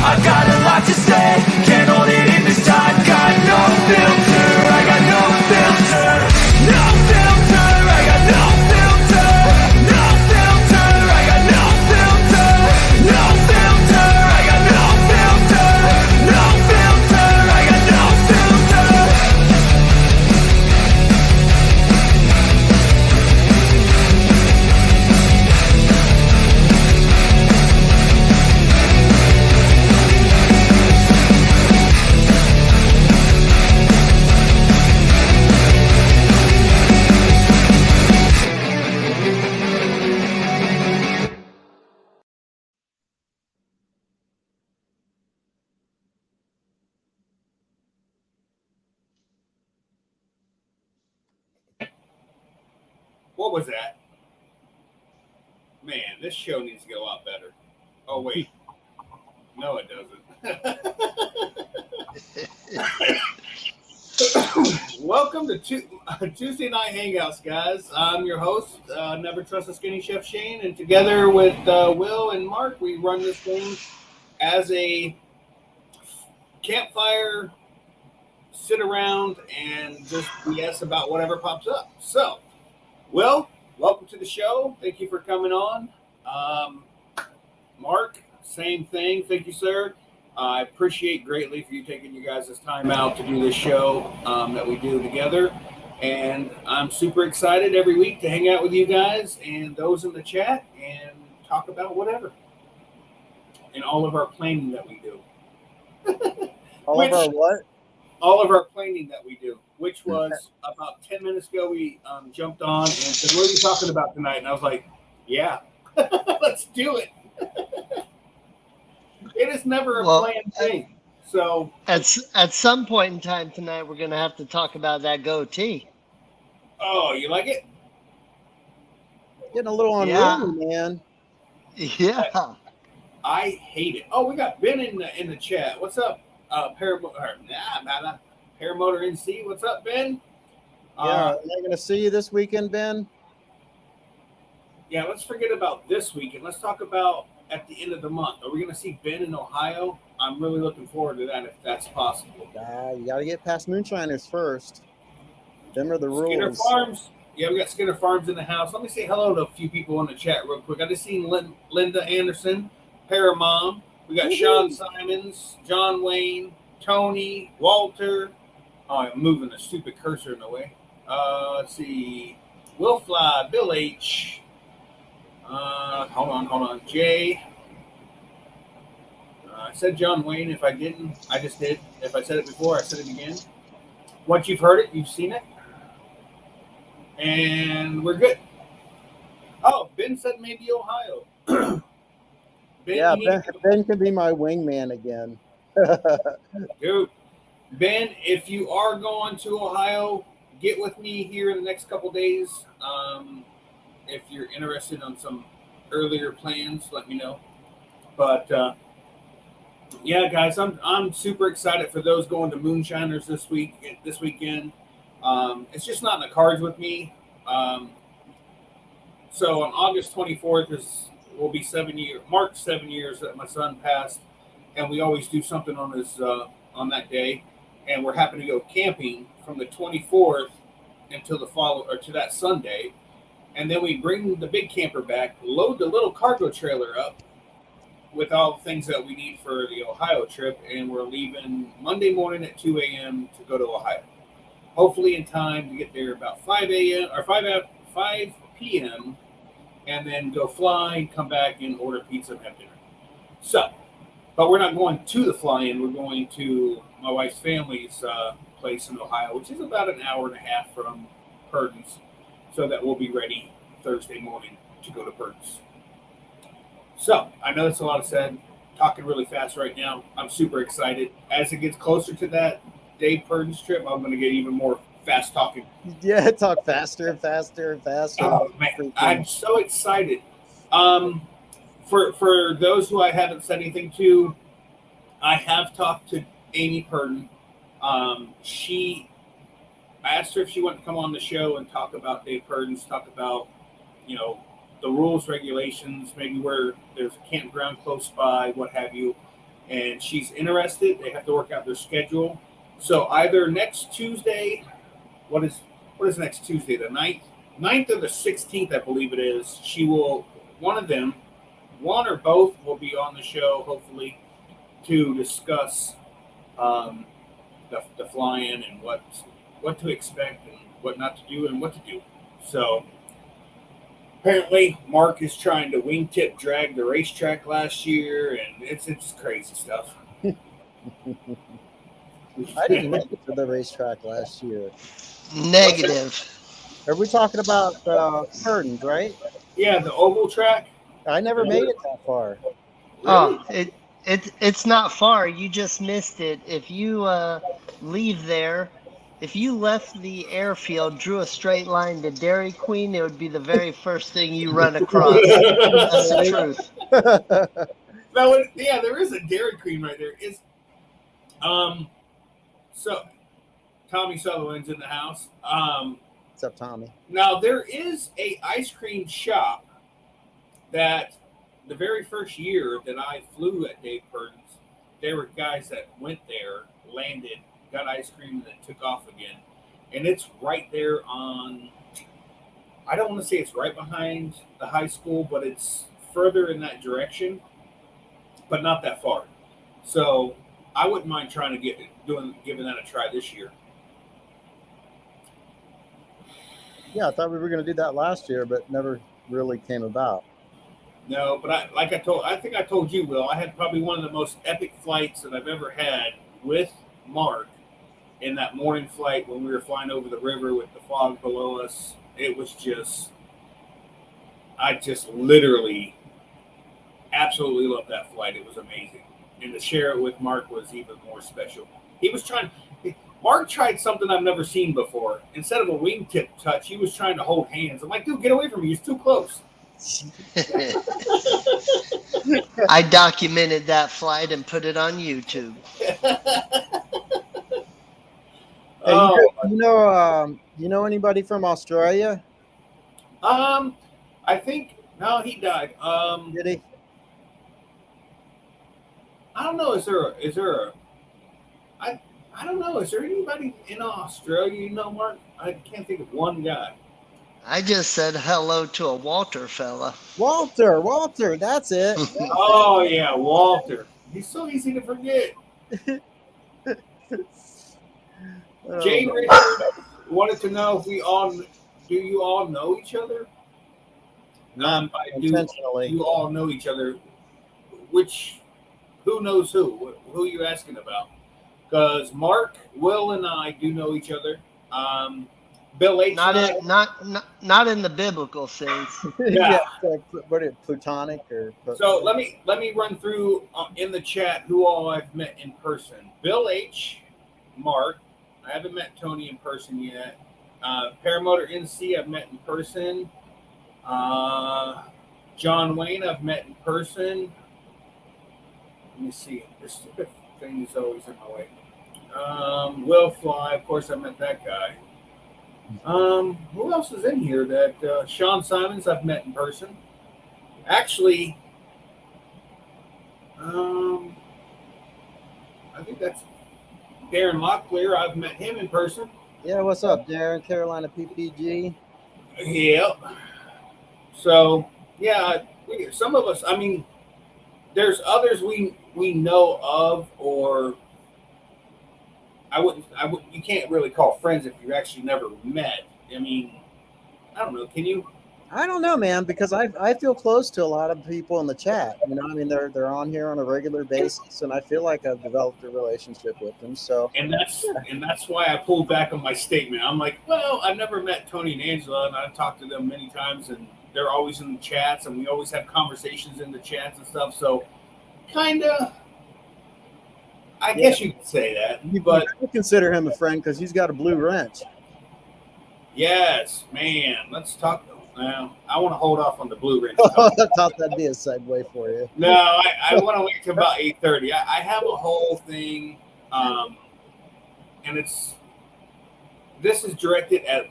I got a lot to say, can't hold it in this time. Got no filter, I got no filter. No filter, I got no filter. No filter, I got no filter. No filter, I got no filter. No filter, I got no filter. What was that? Man, this show needs to get a lot better. Oh, wait. No, it doesn't. Welcome to Tuesday Night Hangouts, guys. I'm your host, Never Trust a Skinny Chef Shane, and together with Will and Mark, we run this thing as a campfire, sit around, and just BS about whatever pops up. So, Will, welcome to the show. Thank you for coming on. Mark, same thing. Thank you, sir. I appreciate greatly for you taking you guys' time out to do this show that we do together. And I'm super excited every week to hang out with you guys and those in the chat and talk about whatever. And all of our planning that we do. All of our what? All of our planning that we do, which was about 10 minutes ago. We jumped on and said, what are we talking about tonight? And I was like, yeah, let's do it. It is never a planned thing. So at some point in time tonight, we're going to have to talk about that goatee. Oh, you like it? Getting a little unruly, man. Yeah. I hate it. Oh, we got Ben in the chat. What's up? Paramotor NC. What's up, Ben? Yeah, am I going to see you this weekend, Ben? Yeah, let's forget about this weekend. Let's talk about at the end of the month. Are we going to see Ben in Ohio? I'm really looking forward to that if that's possible. You got to get past Moonshiners first. Them are the rules. Skinner Farms. Yeah, we got Skinner Farms in the house. Let me say hello to a few people in the chat real quick. I just seen Linda Anderson, Paramom. We got Sean Simons, John Wayne, Tony, Walter. Oh, I'm moving the stupid cursor in the way. Let's see. Will Fly, Bill H. Hold on. Jay. I said John Wayne. If I didn't, I just did. If I said it before, I said it again. Once you've heard it, you've seen it. And we're good. Oh, Ben said maybe Ohio. Ben can be my wingman again. Dude, Ben, if you are going to Ohio, get with me here in the next couple days. If you're interested on some earlier plans, let me know. But yeah, guys, I'm super excited for those going to Moonshiners this weekend. It's just not in the cards with me. So on August 24th will be 7 years. Mark 7 years that my son passed, and we always do something on his on that day. And we're happy to go camping from the 24th until to that Sunday. And then we bring the big camper back, load the little cargo trailer up with all the things that we need for the Ohio trip, and we're leaving Monday morning at 2 a.m. to go to Ohio. Hopefully in time to get there about 5 a.m. or 5 p.m. and then go fly, come back and order pizza and have dinner. So, but we're not going to the fly-in. We're going to my wife's family's place in Ohio, which is about an hour and a half from Purdon's, so that we'll be ready Thursday morning to go to Purdon's. So, I know that's a lot of said. Talking really fast right now. I'm super excited. As it gets closer to that Dave Purdon's trip, I'm going to get even more fast talking. Yeah, talk faster and faster and faster. Oh, man. I'm so excited. For those who I haven't said anything to, I have talked to Amy Purdon. I asked her if she wanted to come on the show and talk about Dave Purdon's, talk about, the rules, regulations, maybe where there's a campground close by, what have you. and she's interested. They have to work out their schedule. So either next Tuesday, what is next Tuesday? The 9th or the 16th, I believe it is. She will, one or both will be on the show, hopefully, to discuss the fly-in and what to expect and what not to do and what to do. So apparently Mark is trying to wingtip drag the racetrack last year, and it's crazy stuff. I didn't make it to the racetrack last year. Negative. Are we talking about curtains, right? Yeah, the oval track. I never made it that far. Oh, it's not far. You just missed it. If you leave there, if you left the airfield, drew a straight line to Dairy Queen, it would be the very first thing you run across. That's the truth. No, yeah, there is a Dairy Queen right there. So Tommy Sutherland's in the house. What's up, Tommy? Now there is a ice cream shop that the very first year that I flew at Dave Purdon's, there were guys that went there, landed, got ice cream, and then took off again. And it's right there on, I don't want to say it's right behind the high school, but it's further in that direction, but not that far. So I wouldn't mind trying to giving that a try this year. Yeah, I thought we were going to do that last year, but never really came about. No, but I think I told you, Will, I had probably one of the most epic flights that I've ever had with Mark in that morning flight when we were flying over the river with the fog below us. It was I just literally absolutely loved that flight. It was amazing. And to share it with Mark was even more special. Mark tried something I've never seen before. Instead of a wingtip touch, he was trying to hold hands. I'm like, dude, get away from me. He's too close. I documented that flight and put it on YouTube. Hey, you know anybody from Australia? I think no, he died. Did he? I don't know. Is there I don't know. Is there anybody in Australia you know, Mark? I can't think of one guy. I just said hello to a Walter fella. Walter, that's it. Oh yeah, Walter. He's so easy to forget. Jay Richard wanted to know if do you all know each other? Intentionally. You all know each other. Who knows who? Who are you asking about? Because Mark, Will, and I do know each other. Bill H. Not in the biblical sense. Yeah. What is it, Plutonic or? So let me run through in the chat who all I've met in person. Bill H. Mark. I haven't met Tony in person yet. Paramotor NC I've met in person. John Wayne I've met in person. Let me see. This stupid thing is always in my way. Will Fly, of course I met that guy. Who else is in here? That Sean Simons I've met in person. Actually, I think that's Darren Locklear. I've met him in person. Yeah, what's up, Darren? Carolina PPG. Yep. So yeah, some of us. I mean, there's others we know of, or I wouldn't. You can't really call friends if you actually never met. I mean, I don't know. Can you? I don't know, man, because I feel close to a lot of people in the chat. You know, I mean, they're on here on a regular basis, and I feel like I've developed a relationship with them. So, and that's why I pulled back on my statement. I'm like, well, I've never met Tony and Angela, and I've talked to them many times, and they're always in the chats, and we always have conversations in the chats and stuff. So, kind of, I guess you could say that. But I consider him a friend because he's got a blue wrench. Yes, man. Let's talk. Now, I want to hold off on the blue wrench. I thought that'd be a segue for you. No, I want to wait till about 8:30. I have a whole thing, and this is directed at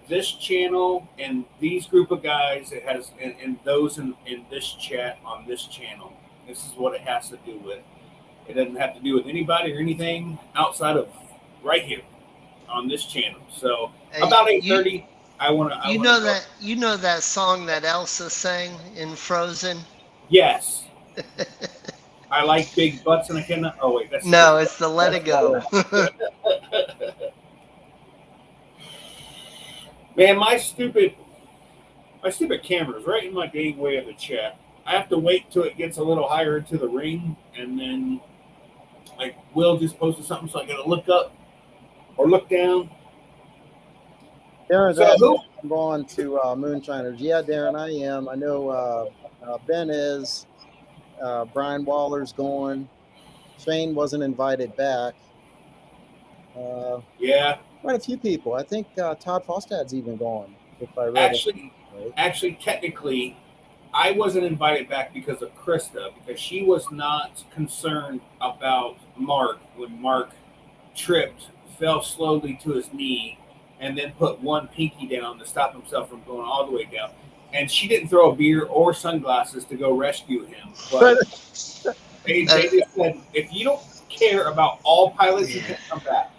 this channel and these group of guys. It has and those in this chat on this channel. This is what it has to do with. It doesn't have to do with anybody or anything outside of right here on this channel. So Hey, about you, 8:30, I want to. you know that song that Elsa sang in Frozen? Yes, I like big butts and I cannot. Oh wait, that's No, it's the Let It Go. man. My stupid camera's right in my dang way of the chat. I have to wait till it gets a little higher into the ring, and then like Will just posted something, so I gotta look up or look down. Darren's So asking who? if I'm going to Moonshiners. Yeah, Darren, I am. I know Ben is. Brian Waller's going. Shane wasn't invited back. Yeah, Quite a few people. I think Todd Fostad's even going. If I read it right. actually, technically, I wasn't invited back because of Krista, because she was not concerned about Mark when Mark tripped, fell slowly to his knee, and then put one pinky down to stop himself from going all the way down. And she didn't throw a beer or sunglasses to go rescue him. But they just said, if you don't care about all pilots, you can come back.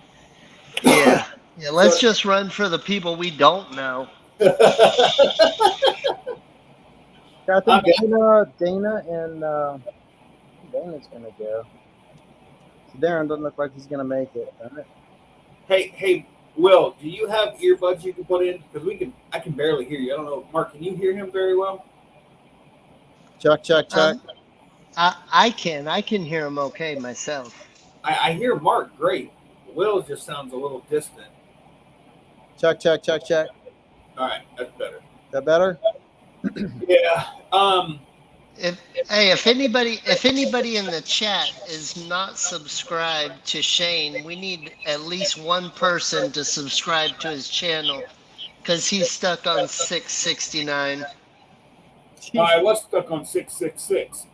Yeah. Yeah, let's just run for the people we don't know. I think Dana and Dana's gonna go. Darren doesn't look like he's gonna make it. Right? Hey, Will, do you have earbuds you can put in? Because I can barely hear you. I don't know, Mark, can you hear him very well? Check. I can hear him okay myself. I hear Mark great. Will just sounds a little distant. Check. All right, that's better. That better? Yeah. If anybody in the chat is not subscribed to Shane, we need at least one person to subscribe to his channel because he's stuck on 669. I was stuck on 666.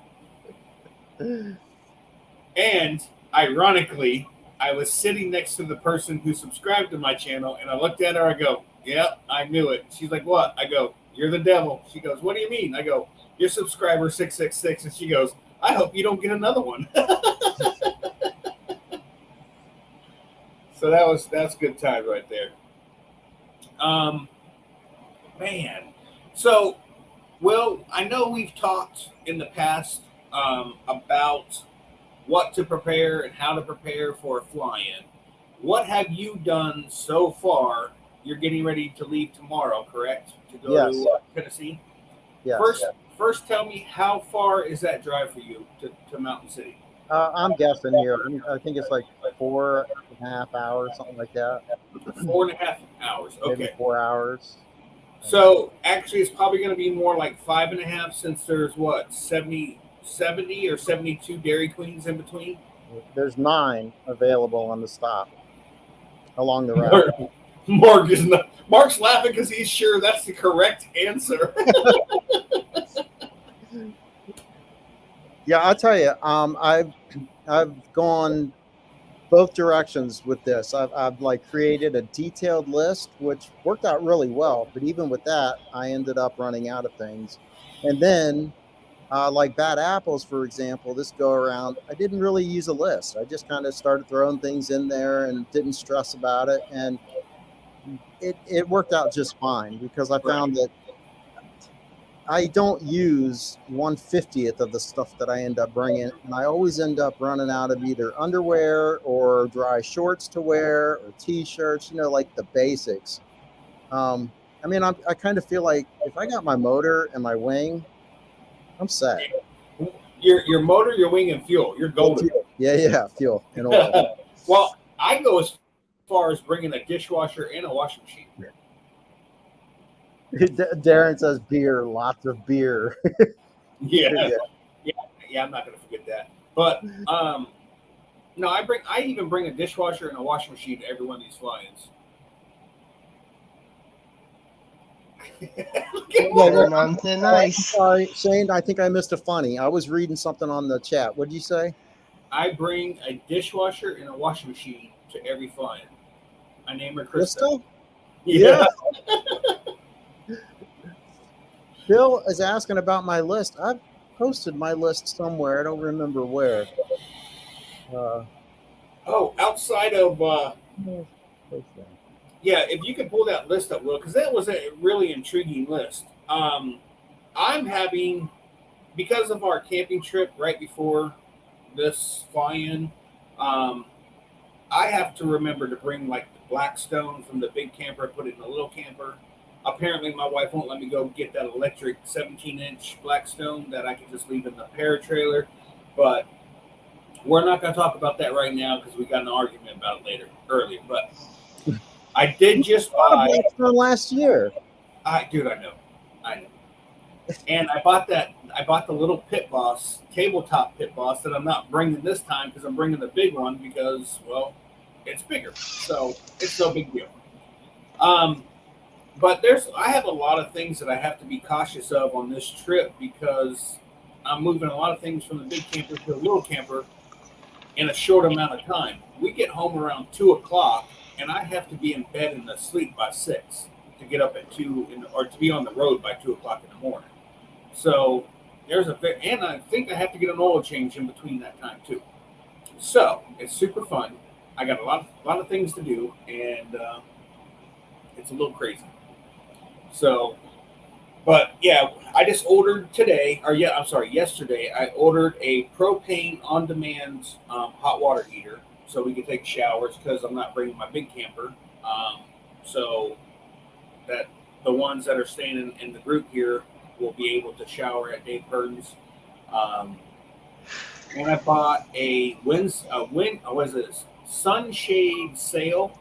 And ironically, I was sitting next to the person who subscribed to my channel, and I looked at her. I go, "Yep, I knew it." She's like, "What?" I go, "You're the devil." She goes, "What do you mean?" I go, "Your subscriber 666," and she goes, "I hope you don't get another one." So that's good time right there. Man. So, Will, I know we've talked in the past about what to prepare and how to prepare for a fly-in. What have you done so far? You're getting ready to leave tomorrow, correct? To go to Tennessee? Yes. First, tell me, how far is that drive for you to Mountain City? I'm guessing here. I think it's like 4.5 hours, something like that. 4.5 hours. Okay. Maybe 4 hours. So actually, it's probably going to be more like 5.5, since there's 70 or 72 Dairy Queens in between. There's 9 available on the stop along the route. Mark's laughing because he's sure that's the correct answer. Yeah, I'll tell you. I've gone both directions with this. I've like created a detailed list, which worked out really well. But even with that, I ended up running out of things. And then, like Bad Apples, for example, this go around, I didn't really use a list. I just kind of started throwing things in there and didn't stress about it. And it worked out just fine because I found that I don't use 1/50th of the stuff that I end up bringing, and I always end up running out of either underwear or dry shorts to wear or t-shirts, like the basics. I kind of feel like if I got my motor and my wing, I'm set. Your motor, your wing, and fuel. You're golden. Yeah, fuel and oil. Well, I go as far as bringing a dishwasher and a washing machine. Darren says beer, lots of beer. Yeah, I'm not gonna forget that. But no, I even bring a dishwasher and a washing machine to every one of these fly-ins. On thin ice. Sorry, Shane, I think I missed a funny. I was reading something on the chat. What did you say? I bring a dishwasher and a washing machine to every fly-in. I name her Krista. Crystal? Yeah. Bill is asking about my list. I've posted my list somewhere. I don't remember where. Uh, Oh, outside of where's that? yeah, if you could pull that list up, Will, because that was a really intriguing list. I'm having because of our camping trip right before this fly-in. Um, I have to remember to bring like the Blackstone from the big camper, put it in a little camper. Apparently, my wife won't let me go get that electric 17-inch Blackstone that I can just leave in the paratrailer. But we're not going to talk about that right now because we got an argument about it earlier. But I did just buy. Blackstone last year. I know. And I bought that. I bought the little Pit Boss tabletop Pit Boss that I'm not bringing this time because I'm bringing the big one because well, it's bigger, so it's no big deal. But I have a lot of things that I have to be cautious of on this trip because I'm moving a lot of things from the big camper to the little camper in a short amount of time. We get home around 2 o'clock, and I have to be in bed and asleep by 6 to get up at 2 or to be on the road by 2 o'clock in the morning. So and I think I have to get an oil change in between that time too. So it's super fun. I got a lot of things to do, and it's a little crazy. So, but yeah, I just ordered yesterday. I ordered a propane on-demand hot water heater so we can take showers because I'm not bringing my big camper. So that the ones that are staying in the group here will be able to shower at Dave Purdon's. And I bought a sunshade sail.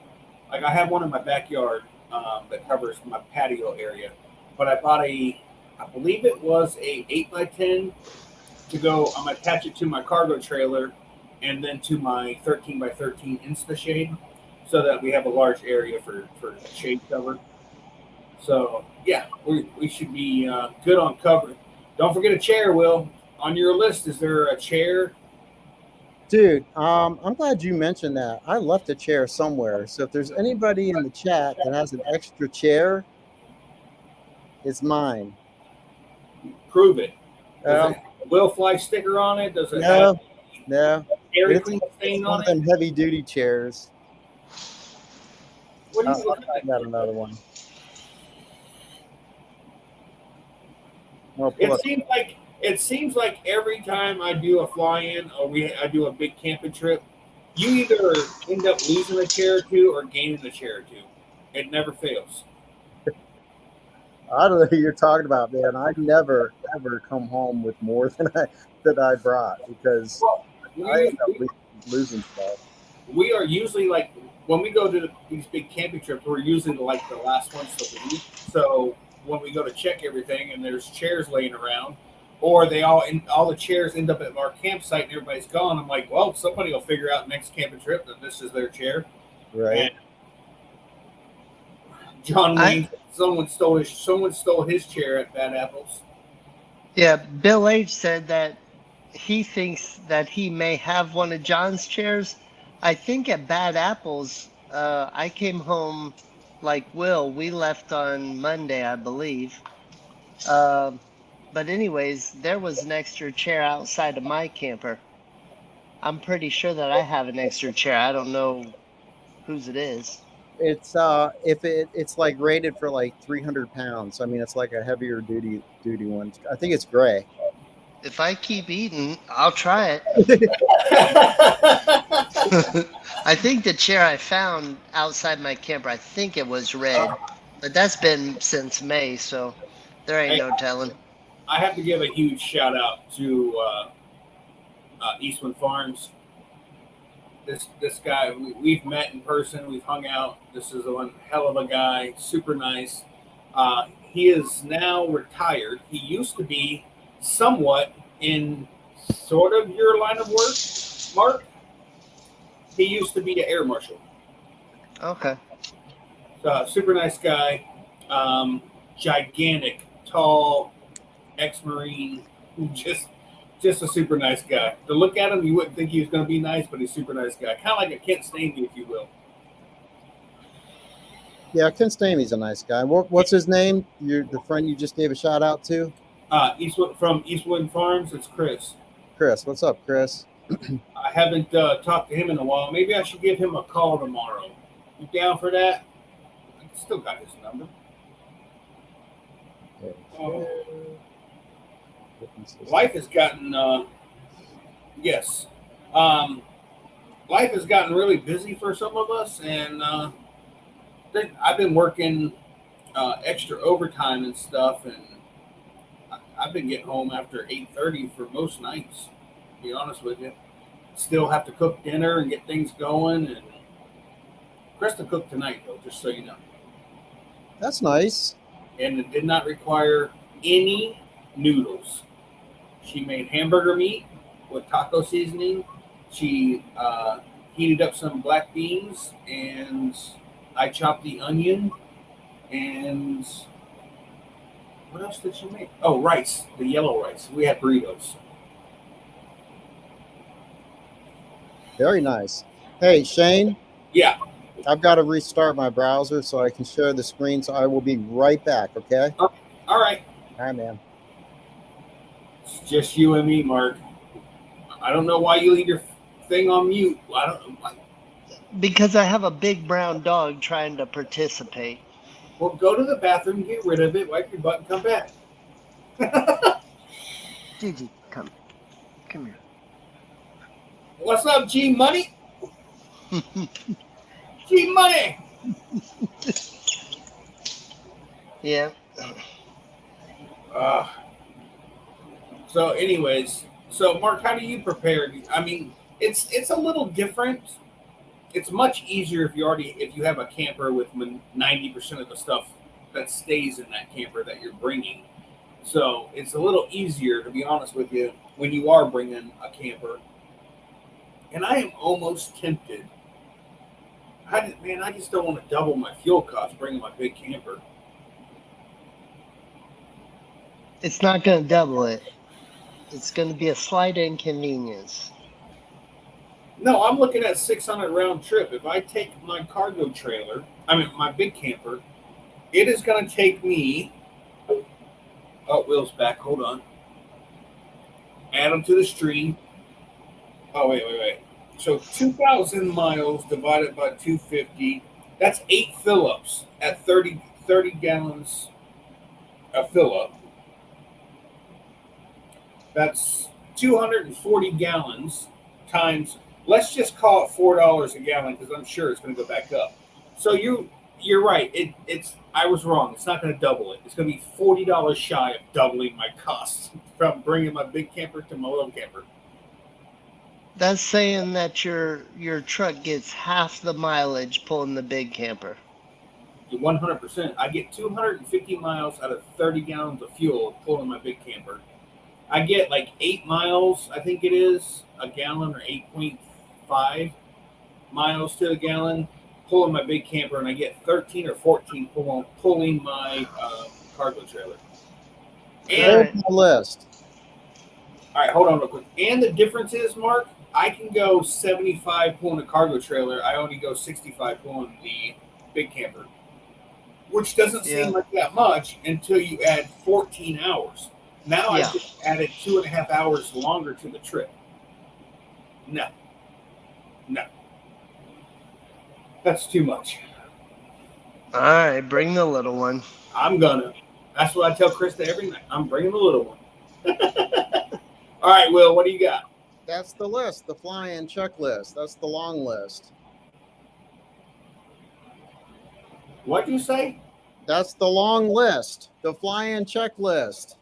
Like I have one in my backyard that covers my patio area. But I bought I believe it was a 8x10 to go. I'm gonna attach it to my cargo trailer and then to my 13x13 InstaShade so that we have a large area for shade cover. So yeah, we should be good on cover. Don't forget a chair, Will. On your list, is there a chair? Dude, I'm glad you mentioned that. I left a chair somewhere. So if there's anybody in the chat that has an extra chair, it's mine. Prove it. Does it have a Will Fly sticker on it? Does it have No. Dairy It's Queen stain one on of them it? heavy duty chairs. What do you I got another one. I'll pull It seems like every time I do a fly-in or I do a big camping trip, you either end up losing a chair or two or gaining a chair or two. It never fails. I don't know who you're talking about, man. I never ever come home with more than I brought because I end up losing stuff. We are usually like when we go to these big camping trips, we're usually like the last ones to leave. So when we go to check everything and there's chairs laying around, or all the chairs end up at our campsite and everybody's gone, I'm like, well, somebody will figure out next camping trip that this is their chair. Right. And John Wayne, someone stole his chair at Bad Apples. Yeah, Bill H said that he thinks that he may have one of John's chairs. I think at Bad Apples, I came home like Will. We left on Monday, I believe. But anyways, there was an extra chair outside of my camper. I'm pretty sure that I have an extra chair. I don't know whose it is. It's it's like rated for like 300 pounds. I mean, it's like a heavier duty one. I think it's gray. If I keep eating, I'll try it. I think the chair I found outside my camper, I think it was red, but that's been since May, so there ain't no telling. I have to give a huge shout out to Eastwood Farms. This guy, we've met in person, we've hung out. This is one hell of a guy, super nice. He is now retired. He used to be somewhat in sort of your line of work, Mark. He used to be an air marshal. Okay. Super nice guy, gigantic, tall, ex-Marine, just a super nice guy. To look at him, you wouldn't think he was going to be nice, but he's a super nice guy. Kind of like a Kent Stanley, if you will. Yeah, Ken Stamey's a nice guy. What's his name? The friend you just gave a shout out to? From Eastwood Farms, it's Chris. Chris. What's up, Chris? haven't talked to him in a while. Maybe I should give him a call tomorrow. You down for that? I still got his number. Oh. Life has gotten yes. Life has gotten really busy for some of us, and I've been working extra overtime and stuff, and I've been getting home after 8:30 for most nights. To be honest with you, still have to cook dinner and get things going. And Krista cooked tonight, though, just so you know, That's nice. and it did not require any noodles. She made hamburger meat with taco seasoning. She heated up some black beans, and I chopped the onion. And what else did she make? Oh, rice, the yellow rice. We had burritos. Very nice. Hey, Shane, Yeah. I've got to restart my browser so I can share the screen. So I will be right back. Okay. All right. All right, man. It's just you and me, Mark. I don't know why you leave your thing on mute. I don't. Because I have a big brown dog trying to participate. Well, go to the bathroom, get rid of it, wipe your butt, and come back. Gigi, come here. What's up, G Money? G Money. Yeah. So, anyways, Mark, how do you prepare? I mean, it's a little different. It's much easier if you have a camper with 90% of the stuff that stays in that camper that you're bringing. So it's a little easier, to be honest with you, when you are bringing a camper. And I am almost tempted. I just don't want to double my fuel costs bringing my big camper. It's not going to double it. It's going to be a slight inconvenience. No, I'm looking at 600 round trip. If I take my cargo trailer, my big camper, it is going to take me. Oh, Will's back. Hold on. Add them to the stream. Oh, wait. So 2,000 miles divided by 250. That's 8 fill-ups at 30 gallons a fill-up. That's 240 gallons times. Let's just call it $4 a gallon because I'm sure it's going to go back up. So you're right. It's I was wrong. It's not going to double it. It's going to be $40 shy of doubling my costs from bringing my big camper to my little camper. That's saying that your truck gets half the mileage pulling the big camper. 100%. I get 250 miles out of 30 gallons of fuel pulling my big camper. I get like 8 miles, I think it is, a gallon, or 8.5 miles to the gallon pulling my big camper, and I get 13 or 14 pulling my cargo trailer. And There's my list. all right, hold on real quick. And the difference is, Mark, I can go 75 pulling a cargo trailer. I only go 65 pulling the big camper, which doesn't seem like that much until you add 14 hours. Now I just added 2.5 hours longer to the trip. No. That's too much. All right, bring the little one. I'm gonna. That's what I tell Krista every night. I'm bringing the little one. All right, Will, what do you got? That's the list, the fly-in checklist. That's the long list. What'd you say? That's the long list, the fly-in checklist.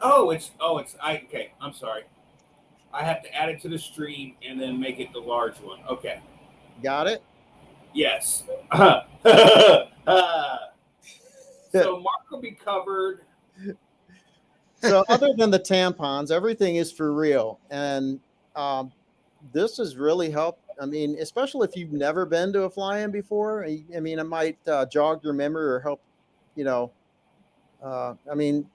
Okay. I'm sorry. I have to add it to the stream and then make it the large one. Okay. Got it? Yes. So Mark will be covered. So other than the tampons, everything is for real. And this has really helped. I mean, especially if you've never been to a fly-in before. I mean, it might jog your memory or help,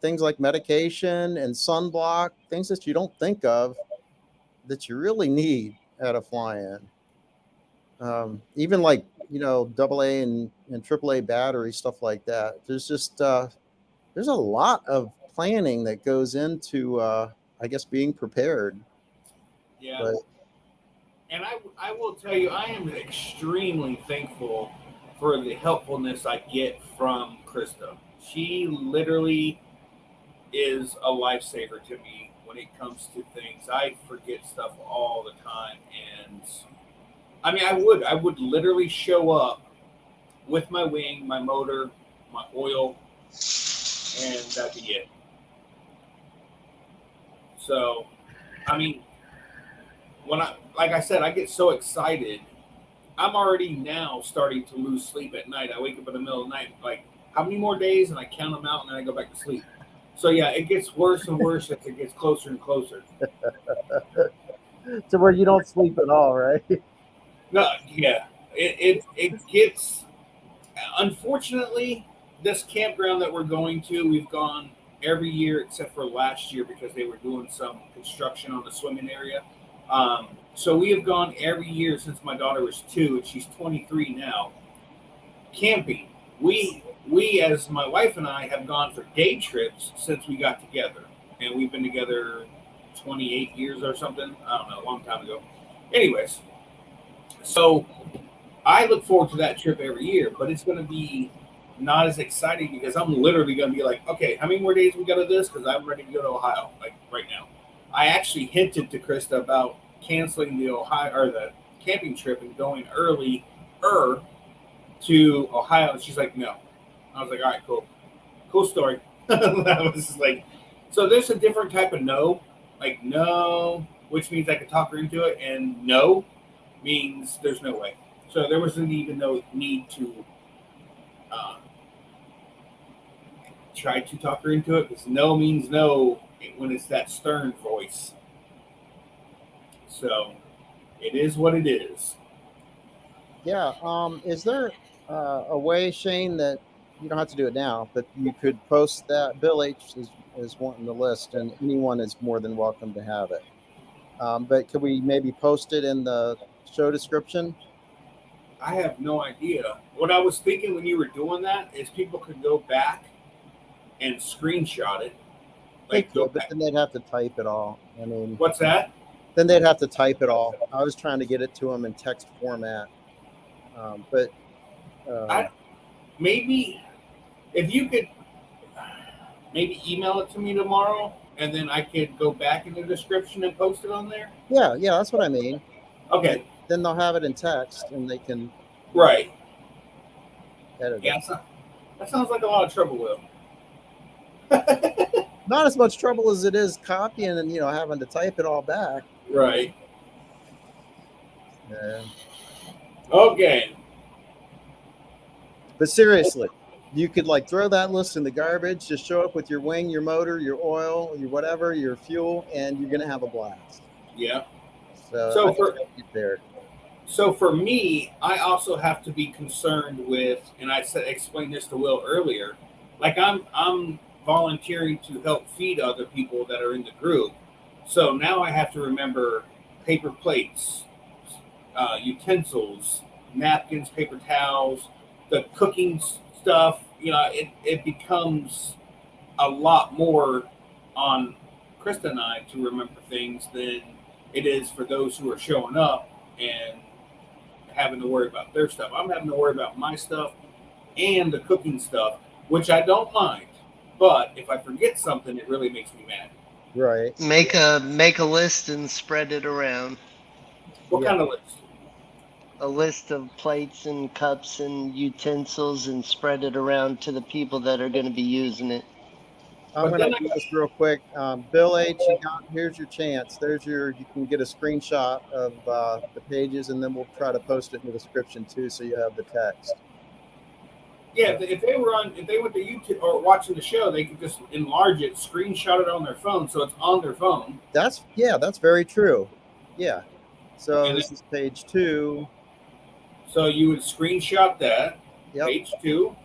things like medication and sunblock, things that you don't think of that you really need at a fly-in. Even like, AA and AAA battery, stuff like that. There's just, there's a lot of planning that goes into, being prepared. Yeah. But And I will tell you, I am extremely thankful for the helpfulness I get from Krista. She literally is a lifesaver to me when it comes to things. I forget stuff all the time, and I mean, I would literally show up with my wing, my motor, my oil, and that'd be it. So, I mean, when I like I said, I get so excited. I'm already now starting to lose sleep at night. I wake up in the middle of the night, like how many more days, and I count them out, and then I go back to sleep. So yeah, it gets worse and worse as it gets closer and closer. To where you don't sleep at all, right? No, yeah, it gets. Unfortunately, this campground that we're going to, we've gone every year except for last year because they were doing some construction on the swimming area. So we have gone every year since my daughter was 2 and she's 23 now. Camping. We as my wife and I have gone for day trips since we got together, and we've been together 28 years or something. I don't know, a long time ago. Anyways, so I look forward to that trip every year, but it's going to be not as exciting because I'm literally going to be like, okay, how many more days we got of this? Because I'm ready to go to Ohio, like right now. I actually hinted to Krista about canceling the Ohio or the camping trip and going early to Ohio, and she's like, no. I was like, all right, cool story. I was just like, so there's a different type of no, like no, which means I could talk her into it, and no means there's no way. So there wasn't even no need to uh, try to talk her into it because no means no when it's that stern voice. So it is what it is. Yeah. Is there a way, Shane, that you don't have to do it now, but you could post that? Bill H is wanting the list, and anyone is more than welcome to have it. But could we maybe post it in the show description? I have no idea. What I was thinking when you were doing that is people could go back and screenshot it. They Like go could, but back. then they'd have to type it all. I mean, What's that? then they'd have to type it all. I was trying to get it to them in text format, but I maybe if you could maybe email it to me tomorrow, and then I could go back in the description and post it on there. yeah, that's what I mean. Okay, Then they'll have it in text, and they can right. edit it. Yeah, that sounds like a lot of trouble, Will. Not as much trouble as it is copying and having to type it all back. Right. Yeah. Okay. But seriously, you could like throw that list in the garbage. Just show up with your wing, your motor, your oil, your whatever, your fuel, and you're gonna have a blast. Yeah. So I So for think get there. so for me, I also have to be concerned with, and I said explained this to Will earlier. Like I'm volunteering to help feed other people that are in the group. So now I have to remember paper plates, utensils, napkins, paper towels, the cooking stuff. It becomes a lot more on Krista and I to remember things than it is for those who are showing up and having to worry about their stuff. I'm having to worry about my stuff and the cooking stuff, which I don't mind. But if I forget something, it really makes me mad. Right. Make a list and spread it around. What Yeah. kind of list? A list of plates and cups and utensils and spread it around to the people that are going to be using it. I'm But gonna then do this real quick. Bill H, here's your chance. You can get a screenshot of the pages, and then we'll try to post it in the description too, so you have the text. Yeah, if they went to YouTube or watching the show, they could just enlarge it, screenshot it on their phone, so it's on their phone. That's very true. Yeah. So And this is page 2. So you would screenshot that, Yep. page 2,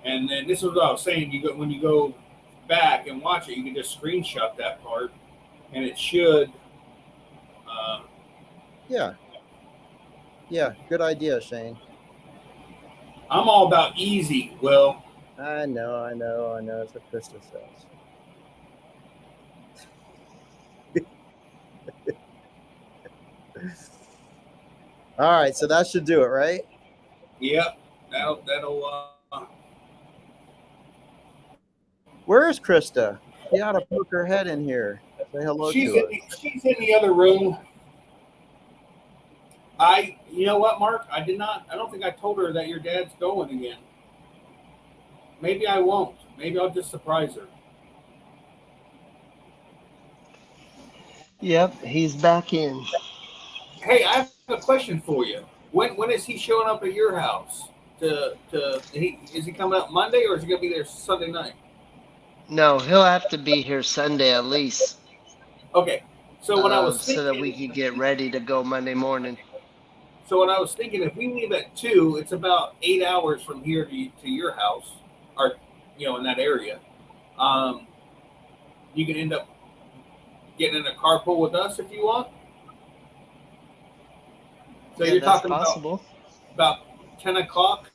and then this is what I was saying. When you go back and watch it, you can just screenshot that part, and it should. Yeah. Yeah. Good idea, Shane. I'm all about easy, Will. I know. That's what Krista says. All right, so that should do it, right? Yep, that'll. Where is Krista? She ought to poke her head in here. Say hello She's to in us. she's in the other room. You know what, Mark? I don't think I told her that your dad's going again. Maybe I won't. Maybe I'll just surprise her. Yep, he's back in. Hey, I have a question for you. When is he showing up at your house? Is he coming up Monday or is he gonna be there Sunday night? No, he'll have to be here Sunday at least, Okay. So what I was so that we thinking, can get ready to go Monday morning. if we leave at 2, it's about 8 hours from here to your house, or in that area. You can end up getting in a carpool with us if you want. So Yeah, you're that's talking possible. about 10 o'clock,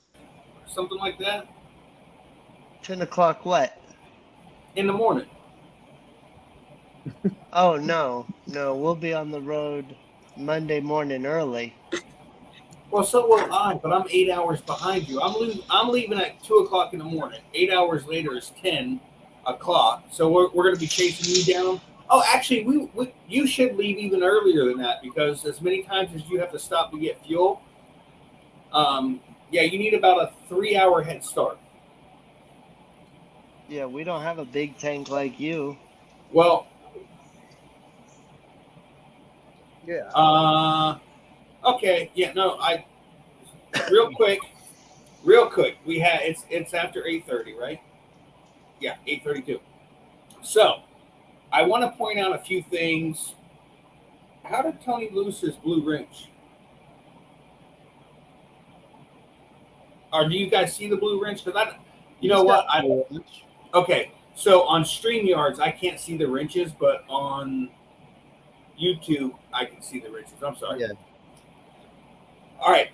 something like that, 10 o'clock what? in the morning. Oh, no, we'll be on the road Monday morning early. Well, so will I, but I'm 8 hours behind you. I'm leaving at 2 o'clock in the morning. 8 hours later is 10 o'clock. So we're going to be chasing you down. Oh, actually, you should leave even earlier than that because as many times as you have to stop to get fuel, you need about a 3-hour head start. Yeah, we don't have a big tank like you. Well, Yeah. okay, yeah, no, real quick, we had it's after 8:30, right? Yeah, 8:32. So, I want to point out a few things. How did Tony lose his blue wrench? Or do you guys see the blue wrench? Because you know what? Okay, so on StreamYards, I can't see the wrenches, but on YouTube, I can see the wrenches. I'm sorry. Yeah. All right.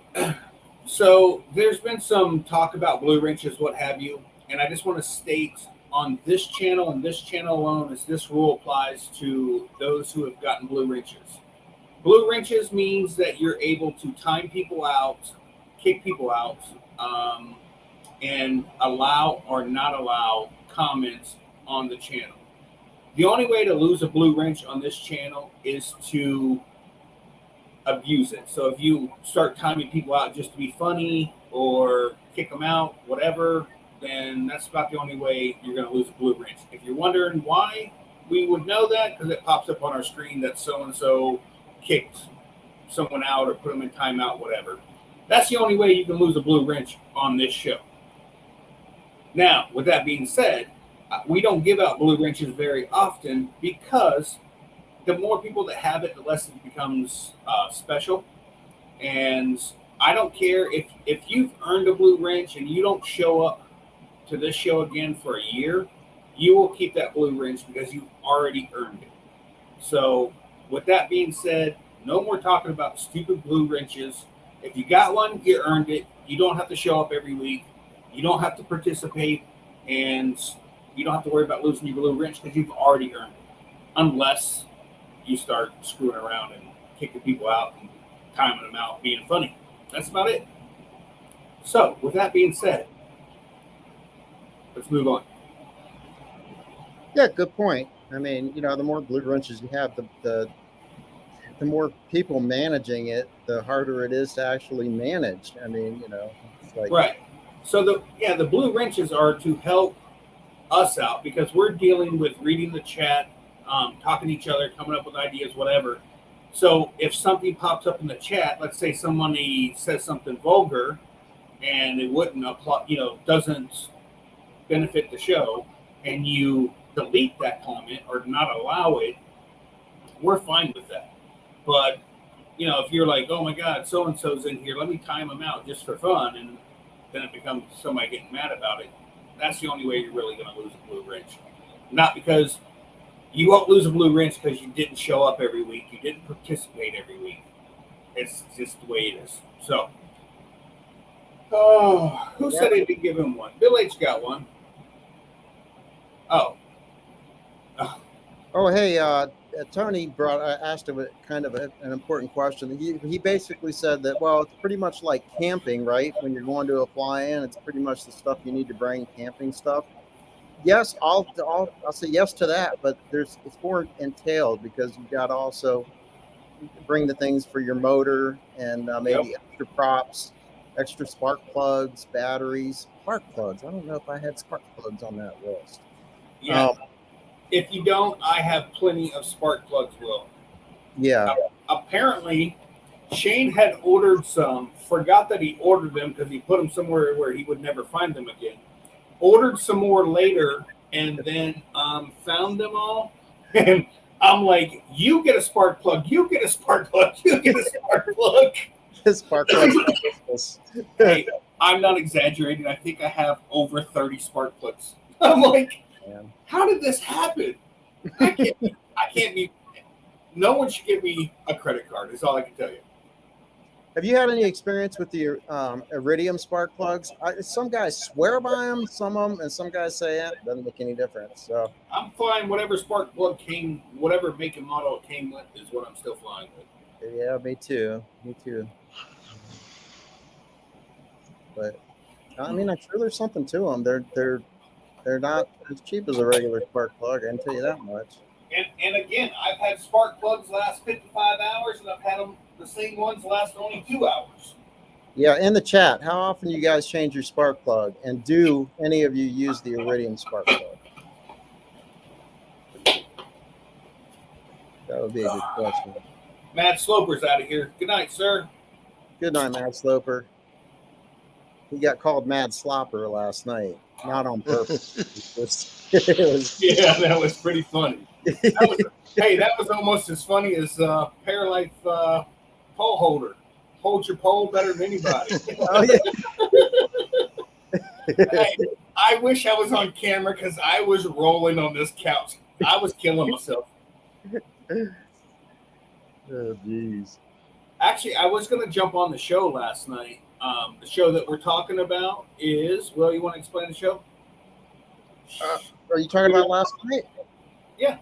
So there's been some talk about blue wrenches, what have you, and I just want to state on this channel and this channel alone, as this rule applies to those who have gotten blue wrenches. Blue wrenches means that you're able to time people out, kick people out, and allow or not allow comments on the channel. The only way to lose a blue wrench on this channel is to abuse it. So if you start timing people out just to be funny or kick them out, whatever, then that's about the only way you're going to lose a blue wrench. If you're wondering why we would know that, because it pops up on our screen that so-and-so kicked someone out or put them in timeout, whatever. That's the only way you can lose a blue wrench on this show. Now, with that being said, we don't give out blue wrenches very often because the more people that have it, the less it becomes special. And I don't care if you've earned a blue wrench and you don't show up to this show again for a year, you will keep that blue wrench because you've already earned it. So with that being said, no more talking about stupid blue wrenches. If you got one, you earned it. You don't have to show up every week. You don't have to participate, and you don't have to worry about losing your blue wrench because you've already earned it. Unless you start screwing around and kicking people out and timing them out, being funny. That's about it. So, with that being said, let's move on. Yeah, good point. I mean, the more blue wrenches you have, the more people managing it, the harder it is to actually manage. I mean, it's like Right. So the blue wrenches are to help us out because we're dealing with reading the chat, talking to each other, coming up with ideas, whatever. So if something pops up in the chat, let's say somebody says something vulgar and it wouldn't apply, doesn't benefit the show, and you delete that comment or not allow it, we're fine with that. But if you're like, oh my God, so and so's in here, let me time them out just for fun, and then it becomes somebody getting mad about it. That's the only way you're really going to lose a blue wrench. Not because you won't lose a blue wrench because you didn't show up every week, you didn't participate every week. It's just the way it is. So, who said they didn't give him one? Bill H got one. Oh, Oh, hey, Tony asked him kind of an important question. He basically said that, well, it's pretty much like camping, right? When you're going to a fly-in, it's pretty much the stuff you need to bring, camping stuff. Yes, I'll say yes to that, but it's more entailed because you got to also bring the things for your motor and maybe extra props, extra spark plugs, batteries, spark plugs. I don't know if I had spark plugs on that list. Yeah. If you don't, I have plenty of spark plugs, Will. Yeah. Apparently, Shane had ordered some, forgot that he ordered them because he put them somewhere where he would never find them again. Ordered some more later and then found them all. And I'm like, you get a spark plug, you get a spark plug, you get a spark plug. Spark plugs. Hey, I'm not exaggerating. I think I have over 30 spark plugs. I'm like, Man. How did this happen? I can't be. No one should give me a credit card. Is all I can tell you. Have you had any experience with the Iridium spark plugs? Some guys swear by them, some of them, and some guys say it doesn't make any difference. So I'm flying whatever spark plug came, whatever make and model it came with, is what I'm still flying with. yeah, me too. But I mean, I'm sure there's something to them. They're not as cheap as a regular spark plug. I can tell you that much. And again, I've had spark plugs last 55 hours, and I've had them the same ones last only 2 hours. Yeah, in the chat, how often you guys change your spark plug, and do any of you use the Iridium spark plug? That would be a good question. Matt Sloper's out of here. Good night, sir. Good night, Mad Sloper. He got called Mad Slopper last night, not on purpose. Yeah, that was pretty funny. That was almost as funny as Paralife pole holder. Hold your pole better than anybody. Oh, yeah. Hey, I wish I was on camera because I was rolling on this couch. I was killing myself. Oh, jeez. Actually, I was going to jump on the show last night. The show that we're talking about is, well, you want to explain the show? Are you talking about last night? Yeah.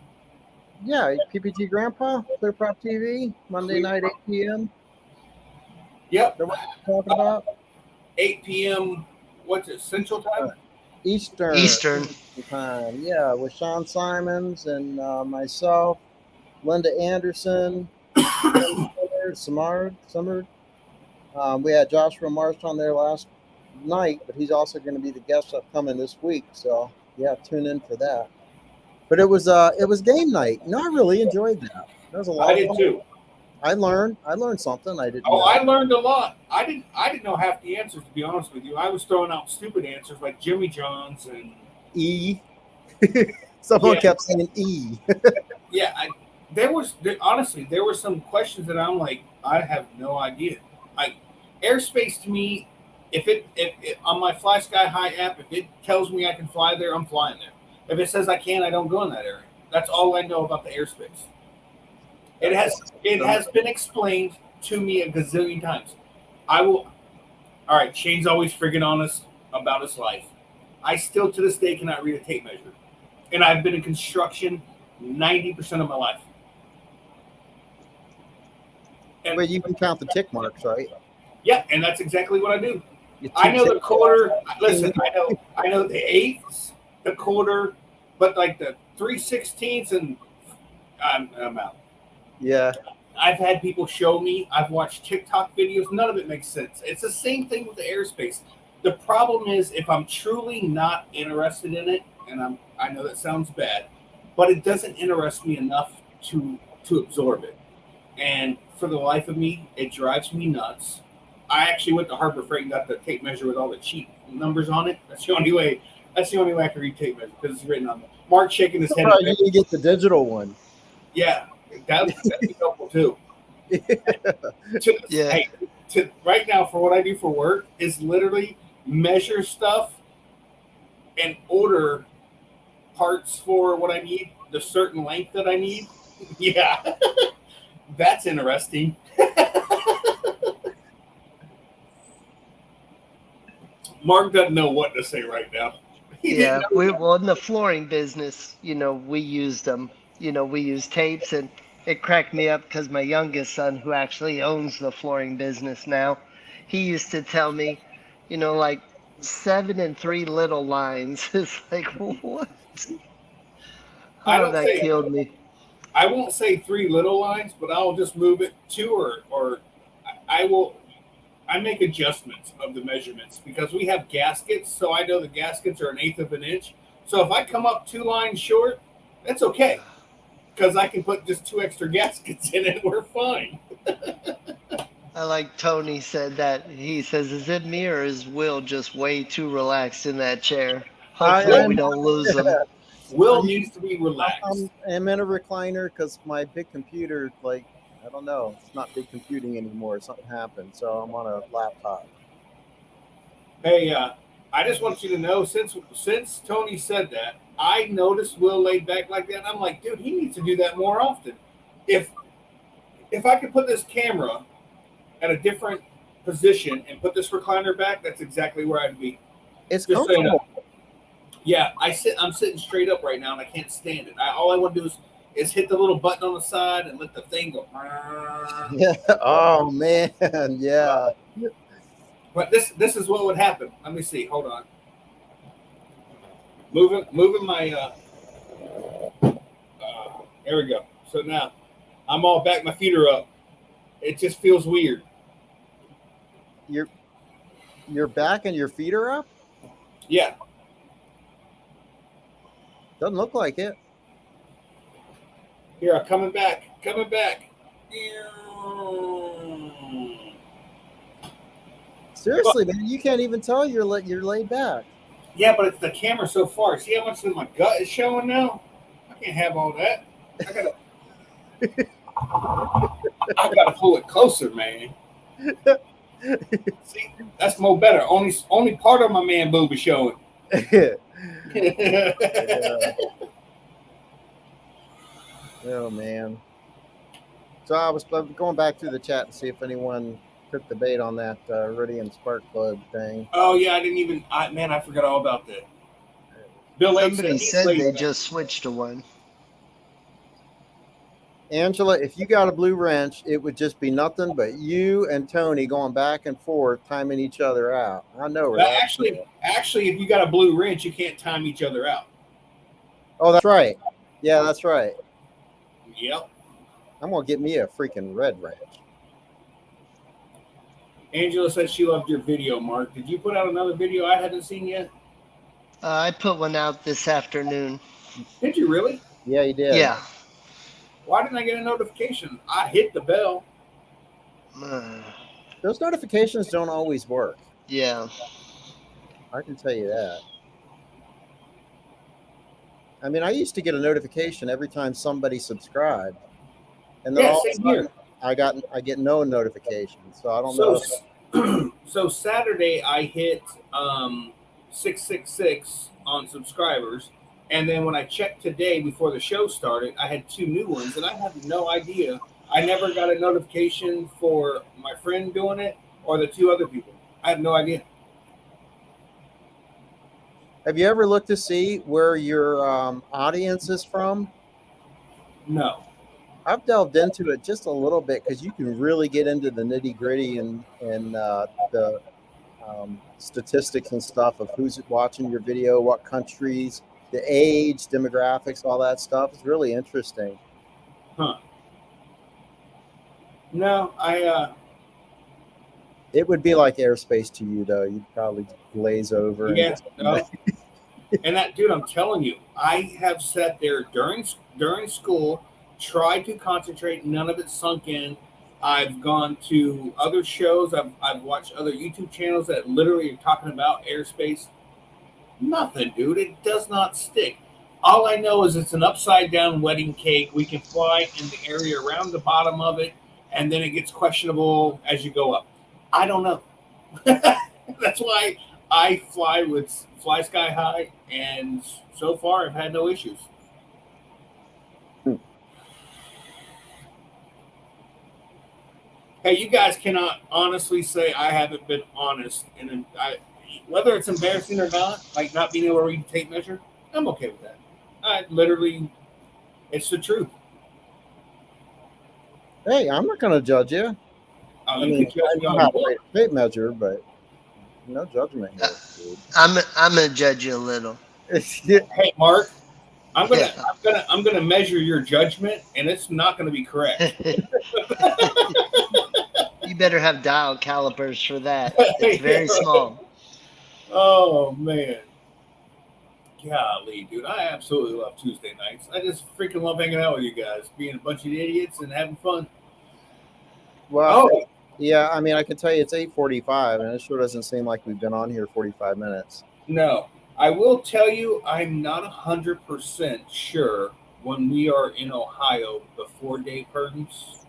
Yeah, PPT Grandpa, Clear Prop TV, Monday night, 8 p.m. Yep. That's what we're talking about? 8 p.m. What's it, Central Time? Eastern time. Yeah, with Sean Simons and myself, Linda Anderson, Samard. We had Joshua Marsh on there last night, but he's also going to be the guest upcoming this week. So yeah, tune in for that. But it was game night. I really enjoyed that. That was a lot. I did too. I learned something. I didn't. Oh, I learned a lot. I didn't know half the answers, to be honest with you. I was throwing out stupid answers like Jimmy John's and E. Someone kept saying E. Yeah, honestly, there were some questions that I'm like, I have no idea. Like airspace to me, if it on my Fly Sky High app, if it tells me I can fly there, I'm flying there. If it says I can't, I don't go in that area. That's all I know about the airspace. It has been explained to me a gazillion times. All right, Shane's always friggin' honest about his life. I still to this day cannot read a tape measure. And I've been in construction 90% of my life. But you can count the tick marks, right? Yeah, and that's exactly what I do. I know the quarter. Listen, I know the eighths, the quarter, but like the 3/16 and I'm out. Yeah. I've had people show me. I've watched TikTok videos. None of it makes sense. It's the same thing with the airspace. The problem is if I'm truly not interested in it, and I know that sounds bad, but it doesn't interest me enough to absorb it. And for the life of me, it drives me nuts. I actually went to Harbor Freight and got the tape measure with all the cheap numbers on it. That's the only way I can read tape measure because it's written on it. Mark shaking his head. You can get the digital one. Yeah, that'd be helpful too. Yeah. Right now, for what I do for work, is literally measure stuff and order parts for what I need, the certain length that I need. Yeah, that's interesting. Mark doesn't know what to say right now. Yeah, well, in the flooring business, we use them. we use tapes, and it cracked me up because my youngest son, who actually owns the flooring business now, he used to tell me, like 7 and 3 little lines. It's like, what? I Oh, don't that say killed me. I won't say 3 little lines, but I'll just move it 2 or I will. I make adjustments of the measurements because we have gaskets, so I know the gaskets are 1/8 of an inch. So if I come up 2 lines short, that's okay because I can put just 2 extra gaskets in it. We're fine. I like Tony said that. He says, is it me or is Will just way too relaxed in that chair? Hopefully we don't lose him. Will needs to be I'm relaxed. in a recliner because my big computer, like, I don't know, it's not big computing anymore. Something happened, so I'm on a laptop. Hey, I just want you to know since Tony said that, I noticed Will laid back like that. And I'm like, dude, he needs to do that more often. If I could put this camera at a different position and put this recliner back, that's exactly where I'd be. It's Just so you know. comfortable. Yeah, I'm sitting straight up right now and I can't stand it. All I want to do is hit the little button on the side and let the thing go. Yeah. Oh man. Yeah. But this is what would happen. Let me see. Hold on. Moving my. There we go. So now I'm all back. My feet are up. It just feels weird. Your back and your feet are up? Yeah. Doesn't look like it. Here, I'm coming back. Coming back. Seriously, man, you can't even tell you're laid back. Yeah, but it's the camera so far. See how much of my gut is showing now? I can't have all that. I gotta pull it closer, man. See, that's more better. Only part of my man boob is showing. Yeah. Oh man. So I was going back through the chat to see if anyone took the bait on that Iridium spark plug thing. Oh yeah, I forgot all about that. Bill H Somebody said they just switched to one. Angela, if you got a blue wrench, it would just be nothing but you and Tony going back and forth, timing each other out. I know. But actually, if you got a blue wrench, you can't time each other out. Oh, that's right. Yeah, that's right. Yep. I'm gonna get me a freaking red wrench. Angela said she loved your video, Mark. Did you put out another video I haven't seen yet? I put one out this afternoon. Did you really? Yeah, you did. Yeah. Why didn't I get a notification? I hit the bell. Those notifications don't always work. Yeah. I can tell you that. I mean, I used to get a notification every time somebody subscribed, and then Yeah, all of a same here. sudden, I get no notification. So I don't know. So Saturday I hit 666 on subscribers, and then when I checked today before the show started, I had 2 new ones, and I have no idea. I never got a notification for my friend doing it or the 2 other people. I have no idea. Have you ever looked to see where your audience is from? No. I've delved into it just a little bit because you can really get into the nitty gritty and the statistics and stuff of who's watching your video, what countries, the age, demographics, all that stuff. It's really interesting. Huh. No, It would be like airspace to you, though. You'd probably glaze over. yeah. No. And that, dude, I'm telling you, I have sat there during school, tried to concentrate, none of it sunk in. I've gone to other shows. I've watched other YouTube channels that literally are talking about airspace. Nothing, dude. It does not stick. All I know is it's an upside down wedding cake. We can fly in the area around the bottom of it, and then it gets questionable as you go up. I don't know. That's why I fly sky high, and so far I've had no issues. Hey, you guys cannot honestly say I haven't been honest, and whether it's embarrassing or not, like not being able to read tape measure, I'm okay with that. I literally It's the truth. Hey, I'm not going to judge you. I You mean, can judge I me know all how you to want. rate a tape measure, but no judgment here, dude. I'm gonna judge you a little. Hey, Mark, I'm Yeah. gonna measure your judgment, and it's not gonna be correct. You better have dial calipers for that. It's Yeah, very right. small. Oh man, golly, dude, I absolutely love Tuesday nights. I just freaking love hanging out with you guys, being a bunch of idiots and having fun. Well, Oh yeah, I mean, I can tell you it's 8:45, and it sure doesn't seem like we've been on here 45 minutes. no, I will tell you, I'm not 100% sure when we are in Ohio before Dave Purdon's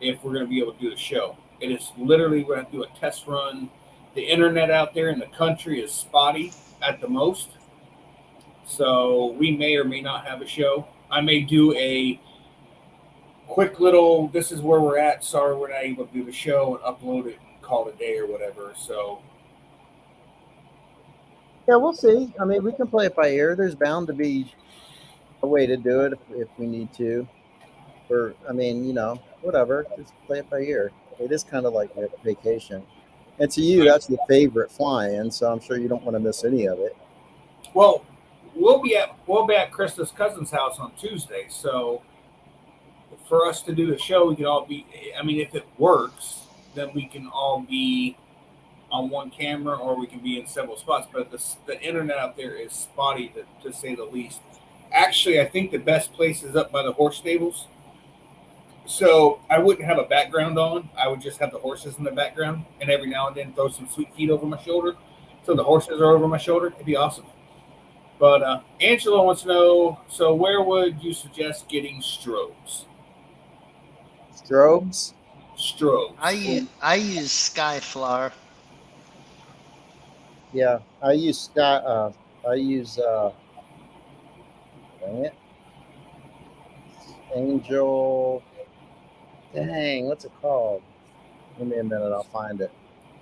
if we're gonna be able to do the show. It is literally we're gonna do a test run. The internet out there in the country is spotty at the most. So we may or may not have a show. I may do a quick little this is where we're at. Sorry we're not able to do the show and upload it and call it a day or whatever. So Yeah, we'll see. I mean, we can play it by ear. There's bound to be a way to do it if we need to. Or, I mean, whatever. Just play it by ear. It is kind of like a vacation. And to you, that's your favorite fly-in, so I'm sure you don't want to miss any of it. well we'll be at Krista's cousin's house on Tuesday. So for us to do the show we can all be I mean if it works, then we can all be on one camera or we can be in several spots. But the internet out there is spotty to say the least. Actually, I think the best place is up by the horse stables. So I wouldn't have a background on. I would just have the horses in the background, and every now and then throw some sweet feet over my shoulder. So the horses are over my shoulder. It'd be awesome. But Angela wants to know. So where would you suggest getting strobes? Strobes? Strobes. I use Skyflower. Yeah, I use Sky. I use dang it, Angel. Dang, what's it called? Give me a minute, I'll find it.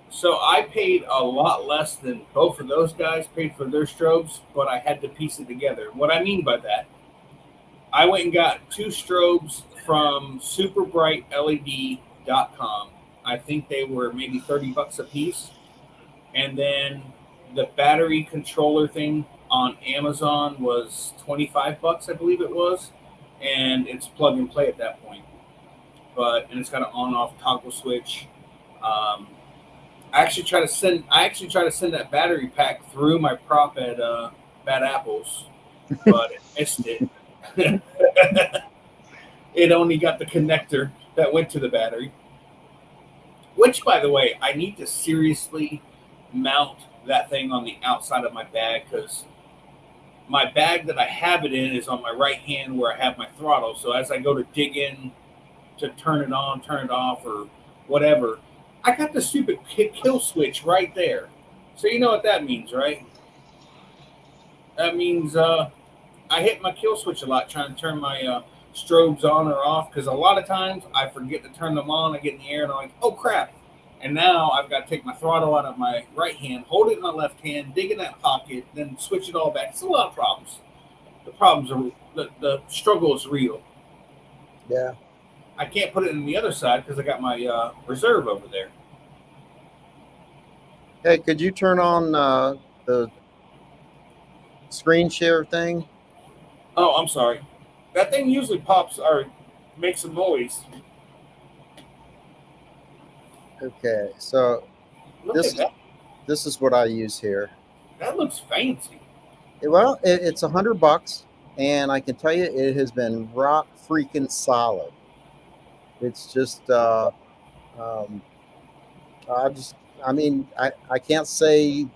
So I paid a lot less than both of those guys paid for their strobes, but I had to piece it together. What I mean by that, I went and got two strobes from superbrightled.com. I think they were maybe $30 a piece. And then the battery controller thing on Amazon was $25, I believe it was. And it's plug and play at that point. And it's got an on-off toggle switch. I actually try to send that battery pack through my prop at Bad Apples, but it missed it. It only got the connector that went to the battery. Which, by the way, I need to seriously mount that thing on the outside of my bag because my bag that I have it in is on my right hand where I have my throttle. So as I go to dig in to turn it on, turn it off, or whatever, I got the stupid kill switch right there. So you know what that means, right? That means I hit my kill switch a lot trying to turn my strobes on or off because a lot of times I forget to turn them on. I get in the air and I'm like, oh crap. And now I've got to take my throttle out of my right hand, hold it in my left hand, dig in that pocket, then switch it all back. It's a lot of problems. The problems are, the struggle is real. Yeah. I can't put it in the other side because I got my reserve over there. Hey, could you turn on the screen share thing? Oh, I'm sorry. That thing usually pops or makes a noise. Okay, so Look this at that. this is what I use here. That looks fancy. Well, it's $100, and I can tell you it has been rock freaking solid. It's just I can't say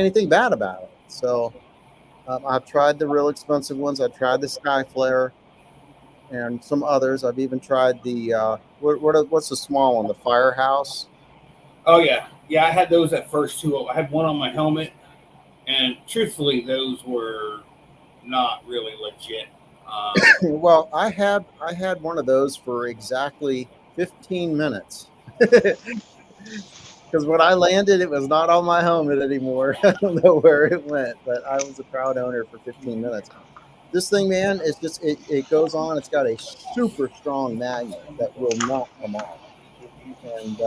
anything bad about it. So I've tried the real expensive ones. I've tried the Skyflare and some others. I've even tried the what's the small one? The Firehouse. Oh yeah, yeah. I had those at first too. I had one on my helmet, and truthfully, those were not really legit. Well, I had one of those for exactly 15 minutes. Because when I landed, it was not on my helmet anymore. I don't know where it went, but I was a proud owner for 15 minutes. This thing, man, is just it goes on. It's got a super strong magnet that will not come off, and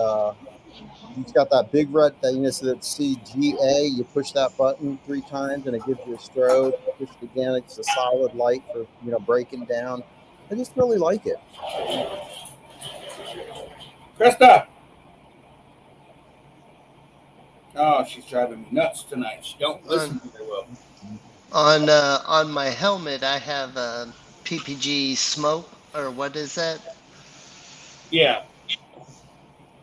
it's got that big red that that CGA. You push that button 3 times and it gives you a strobe. Push it again, it's a solid light for breaking down. I just really like it. Krista. Oh, she's driving me nuts tonight. She don't listen very well. On my helmet, I have PPG smoke, or what is that? Yeah.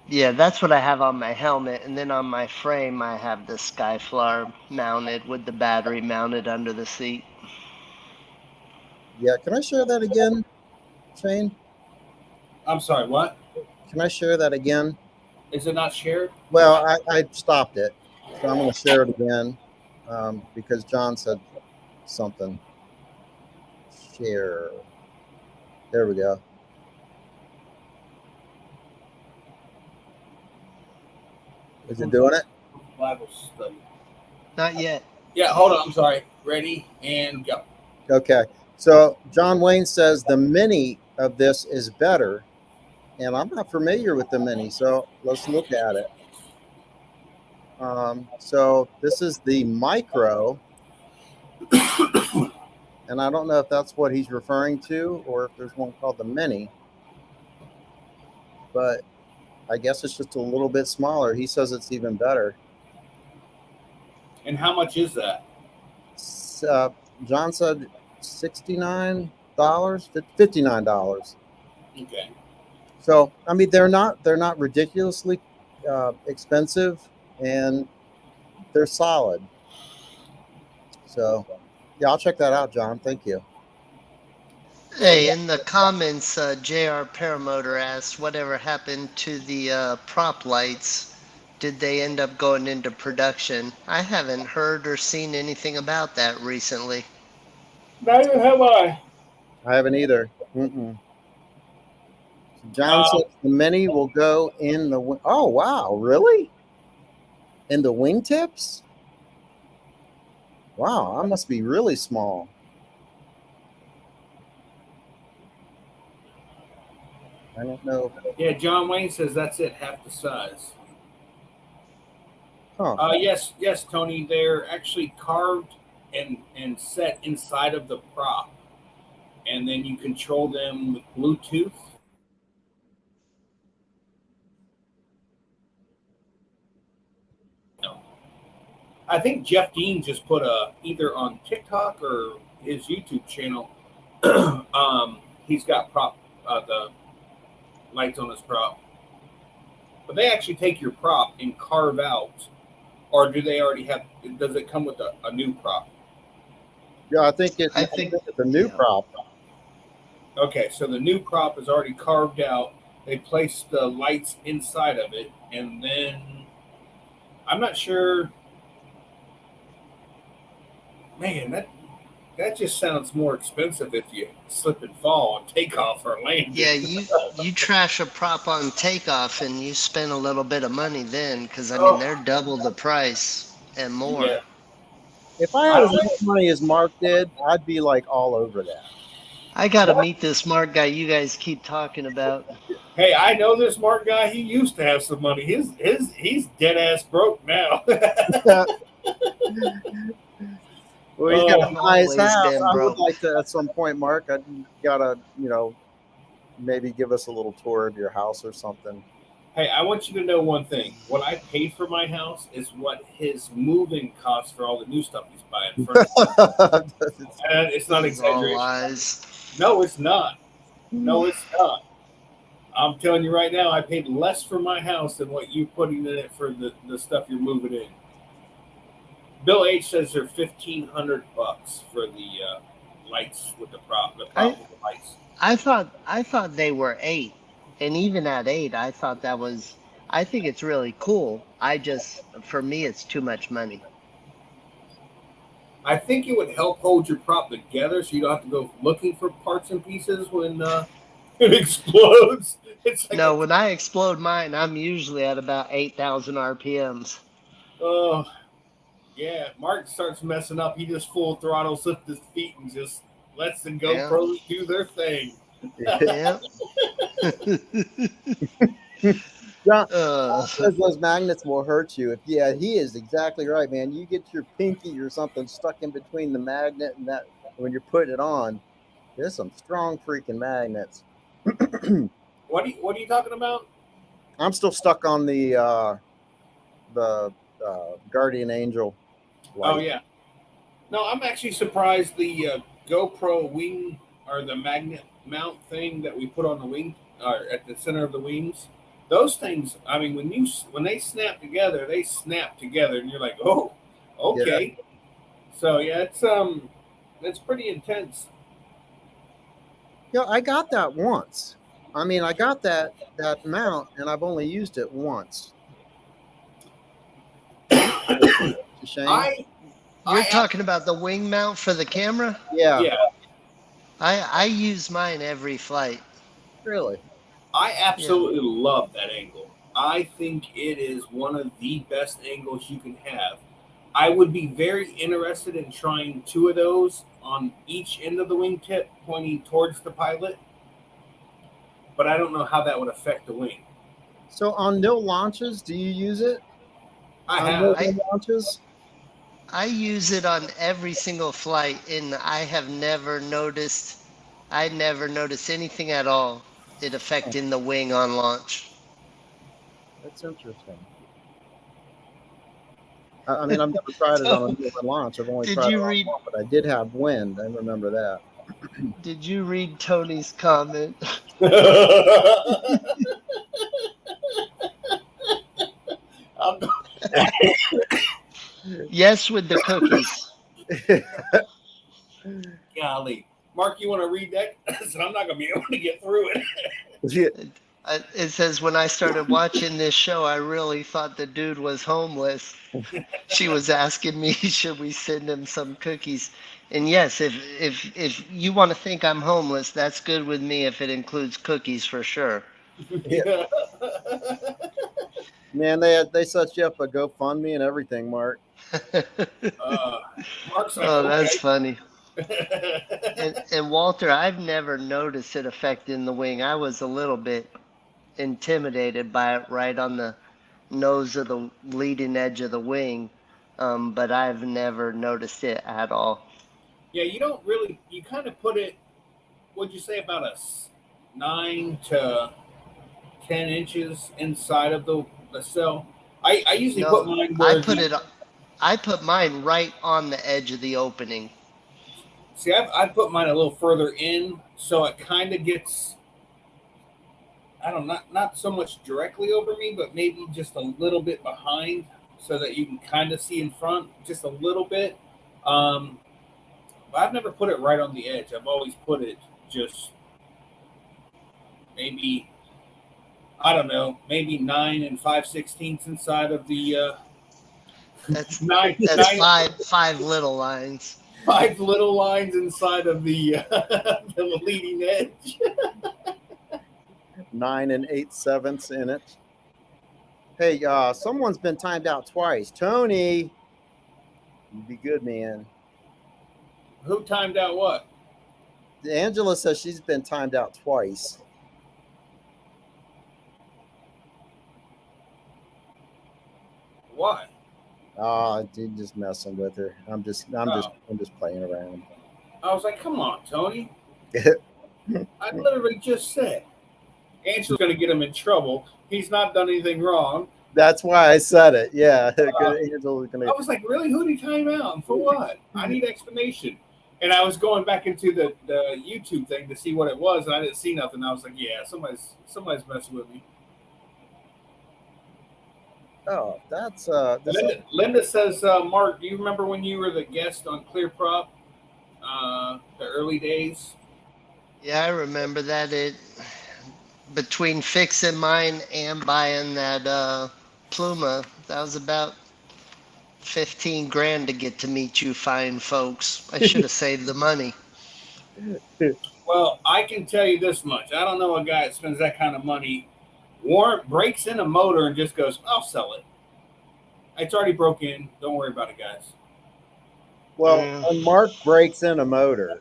Yeah, that's what I have on my helmet, and then on my frame, I have the Skyflower mounted with the battery mounted under the seat. Yeah, can I share that again, Shane? I'm sorry, what? Can I share that again? Is it not shared? Well, I stopped it, so I'm going to share it again because John said something. Share. There we go. Is it doing it? Bible study. Not yet. Yeah, hold on. I'm sorry. Ready and go. Okay. So John Wayne says the mini of this is better, and I'm not familiar with the mini, so let's look at it. So this is the micro, and I don't know if that's what he's referring to or if there's one called the mini, but I guess it's just a little bit smaller. He says it's even better. And how much is that? John said $69, $59. Okay. So I mean, they're not ridiculously expensive, and they're solid. So yeah, I'll check that out, John. Thank you. Hey, in the comments, JR Paramotor asked, whatever happened to the prop lights? Did they end up going into production? I haven't heard or seen anything about that recently. Neither have I. I haven't either. John says the mini will go in the. Oh wow, really? In the wingtips? Wow, I must be really small. I don't know. Yeah, John Wayne says that's it, half the size. Huh. Yes, Tony. They're actually carved and set inside of the prop, and then you control them with Bluetooth. No. I think Jeff Dean just put either on TikTok or his YouTube channel. He's got the lights on his prop, but they actually take your prop and carve out, or do they already have? Does it come with a new prop? Yeah, I think it's a new prop. Okay, so the new prop is already carved out. They place the lights inside of it, and then I'm not sure. Man, that just sounds more expensive if you slip and fall on takeoff or landing. Yeah, you trash a prop on takeoff and you spend a little bit of money then, because I mean they're double the price and more. Yeah. If I had as much money as Mark did, I'd be like all over that. I gotta meet this Mark guy you guys keep talking about. Hey, I know this Mark guy. He used to have some money. He's dead ass broke now. Well, he's got a nice always house. been I broke. would like to, at some point, Mark, I'd gotta, maybe give us a little tour of your house or something. Hey, I want you to know one thing. What I paid for my house is what his moving costs for all the new stuff he's buying. And it's not These are all exaggeration. lies. No, it's not. No, it's not. I'm telling you right now, I paid less for my house than what you're putting in it for the stuff you're moving in. Bill H says they're $1,500 for the lights with the prop. The prop with the lights. I thought they were 8, and even at 8, I thought that was. I think it's really cool. For me, it's too much money. I think it would help hold your prop together, so you don't have to go looking for parts and pieces when it explodes. It's like No, when I explode mine, I'm usually at about 8,000 RPMs. Oh, yeah. Mark starts messing up. He just full throttles up his feet and just Lets the GoPros do their thing. Yeah. John Uh, says those magnets will hurt you. Yeah, he is exactly right, man. You get your pinky or something stuck in between the magnet and that when you're putting it on. There's some strong freaking magnets. What are you talking about? I'm still stuck on the Guardian Angel light. Oh yeah. No, I'm actually surprised the GoPro wing or the magnet mount thing that we put on the wing or at the center of the wings. Those things, I mean, when they snap together, and you're like, oh, okay. Yeah. So yeah, it's pretty intense. Yeah, I got that once. I mean, I got that mount, and I've only used it once. It's a shame. You're talking about the wing mount for the camera? Yeah. Yeah. I use mine every flight. Really? I absolutely love that angle. I think it is one of the best angles you can have. I would be very interested in trying 2 of those on each end of the wingtip pointing towards the pilot, but I don't know how that would affect the wing. So on no launches, do you use it? I have. No launches? I use it on every single flight, and I never noticed anything at all it affecting the wing on launch. That's interesting. I mean, I've never tried it on a launch. I've only tried it on one, but I did have wind. I remember that. Did you read Tony's comment? Yes, with the cookies. Golly. Mark, you want to read that? So I'm not going to be able to get through it. It says, when I started watching this show, I really thought the dude was homeless. She was asking me, should we send him some cookies? And yes, if you want to think I'm homeless, that's good with me if it includes cookies for sure. Yeah. Man, they set you up a GoFundMe and everything, Mark. Mark's like, oh, that's funny. And Walter, I've never noticed it affecting the wing. I was a little bit intimidated by it right on the nose of the leading edge of the wing, but I've never noticed it at all. Yeah, you kind of put it, what'd you say, about a 9 to 10 inches inside of the cell? I usually put mine where I put mine right on the edge of the opening. See, I put mine a little further in, so it kind of gets, I don't know, not so much directly over me, but maybe just a little bit behind, so that you can kind of see in front, just a little bit. But I've never put it right on the edge. I've always put it just maybe, I don't know, maybe 9 5/16 inside of the. That's five little lines. 5 little lines inside of the leading edge. 9 8/7 in it. Hey, someone's been timed out twice. Tony, you be good, man. Who timed out what? Angela says she's been timed out twice. Why? Oh, dude, just messing with her. I'm just playing around. I was like, come on, Tony. I literally just said Angela's going to get him in trouble. He's not done anything wrong. That's why I said it. Yeah. I was like, really? Who did he time out? And for what? I need explanation. And I was going back into the YouTube thing to see what it was, and I didn't see nothing. I was like, yeah, somebody's messing with me. Oh, that's Linda says, Mark, do you remember when you were the guest on Clear Prop, the early days? Yeah, I remember that. Between fixing mine and buying that Pluma, that was about $15,000 to get to meet you fine folks. I should have saved the money. Well, I can tell you this much. I don't know a guy that spends that kind of money. Warren breaks in a motor and just goes, I'll sell it. It's already broke in. Don't worry about it, guys. Well, when Mark breaks in a motor,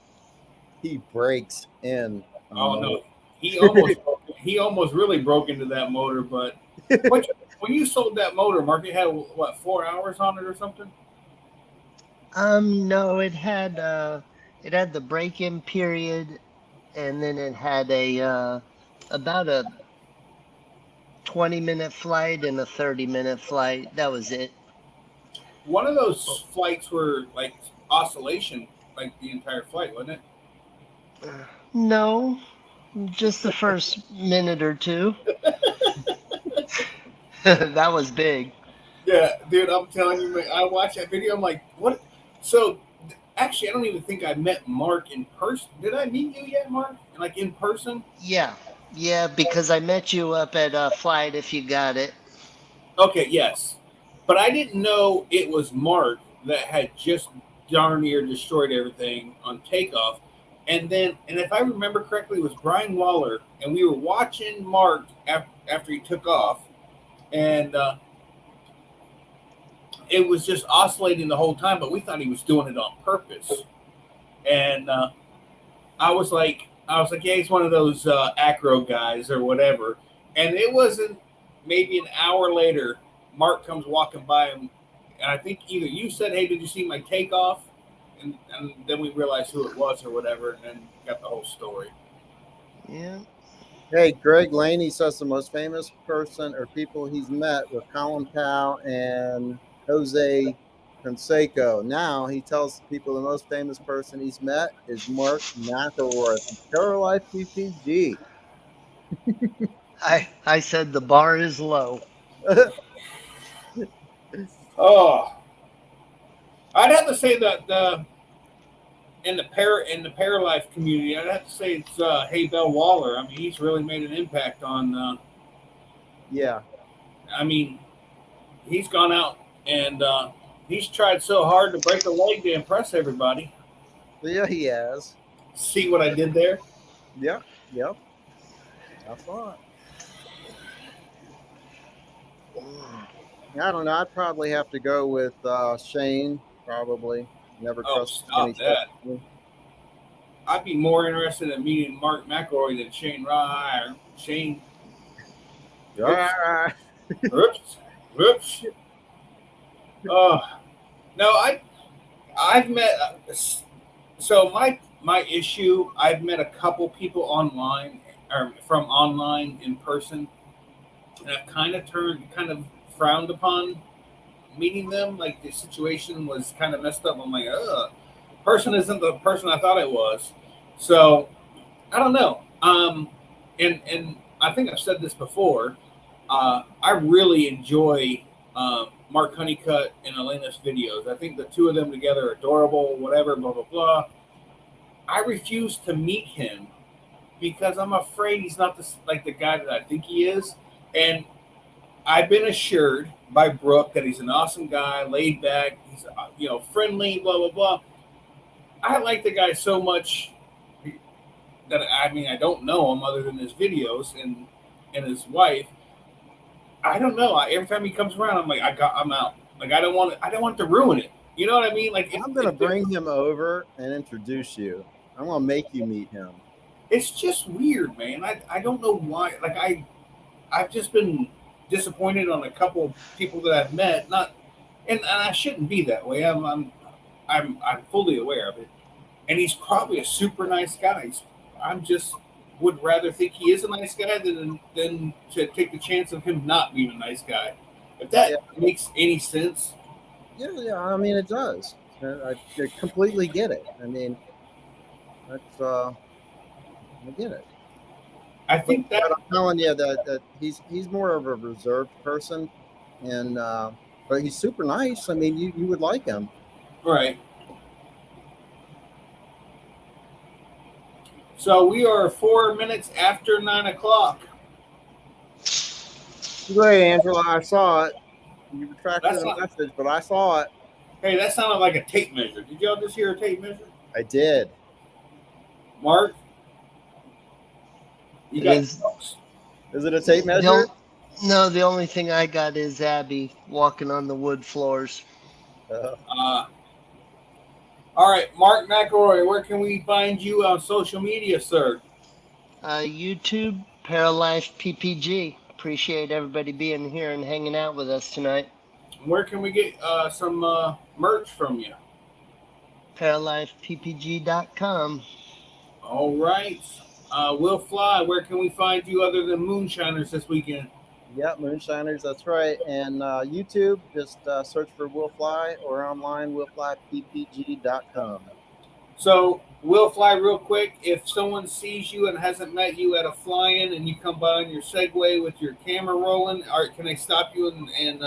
he breaks in. Oh no, he almost really broke into that motor. But when you sold that motor, Mark, it had what 4 hours on it or something? No, it had the break-in period, and then it had about a 20-minute flight and a 30-minute flight. That was it. One of those flights were like oscillation, like the entire flight, wasn't it? No, just the first minute or two. That was big. Yeah, dude, I'm telling you, man, I watched that video. I'm like, what? So, actually, I don't even think I met Mark in person. Did I meet you yet, Mark? Like in person? Yeah, yeah, because I met you up at Flight If You Got It. Okay, yes. But I didn't know it was Mark that had just darn near destroyed everything on takeoff. And if I remember correctly, it was Brian Waller, and we were watching Mark after he took off, and it was just oscillating the whole time, but we thought he was doing it on purpose. And I was like, yeah, he's one of those acro guys or whatever. And it wasn't maybe an hour later, Mark comes walking by him, and I think either you said, "Hey, did you see my takeoff?" And then we realized who it was or whatever, and then got the whole story. Yeah. Hey, Greg Laney says the most famous person or people he's met were Colin Powell and Jose Canseco. Now he tells people the most famous person he's met is Mark McElroy from Terralife PPG. I said the bar is low. Oh, I'd have to say that in the Paralife community, I'd have to say it's Haybell Waller. I mean, he's really made an impact on. Yeah. I mean, he's gone out and he's tried so hard to break a leg to impress everybody. Yeah, he has. See what I did there? Yep. I thought. I don't know. I'd probably have to go with Shane. Probably never trust stop any that. stuff. I'd be more interested in meeting Mark McElroy than Shane Rye or Shane. Ah. Oops. No, I've met. So my issue, I've met a couple people online or from online in person, and I've kind of frowned upon meeting them. Like the situation was kind of messed up. I'm like, person isn't the person I thought it was. So I don't know. And I think I've said this before. I really enjoy Mark Honeycutt and Elena's videos. I think the two of them together are adorable. Whatever, blah blah blah. I refuse to meet him because I'm afraid he's not the guy that I think he is. And I've been assured by Brooke that he's an awesome guy, laid back, he's friendly, blah blah blah. I like the guy so much that I don't know him other than his videos and his wife. I don't know. Every time he comes around, I'm like, I'm out. Like I don't want to ruin it. You know what I mean? Like I'm gonna bring him over and introduce you. I'm gonna make you meet him. It's just weird, man. I don't know why. Like I've just been disappointed on a couple of people that I've met. Not, and I shouldn't be that way. I'm fully aware of it. And he's probably a super nice guy. I'm just would rather think he is a nice guy than to take the chance of him not being a nice guy. If that makes any sense. Yeah. I mean, it does. I completely get it. I mean, that's I get it. I think that I'm telling you that he's more of a reserved person, and but he's super nice. I mean, you would like him. Right. So we are 4 minutes after 9 o'clock. Great, Angela. I saw it. You retracted the message, but I saw it. Hey, that sounded like a tape measure. Did y'all just hear a tape measure? I did. Mark? Is it a tape measure? No, the only thing I got is Abby walking on the wood floors. All right, Mark McElroy, where can we find you on social media, sir? YouTube, Paralife PPG. Appreciate everybody being here and hanging out with us tonight. Where can we get some merch from you? ParalifePPG.com. All right. Will Fly, where can we find you other than Moonshiners this weekend? Yep, Moonshiners, that's right. And YouTube, just search for Will Fly or online, willflyppg.com. So, Will Fly, real quick, if someone sees you and hasn't met you at a fly-in and you come by on your Segway with your camera rolling, can they stop you and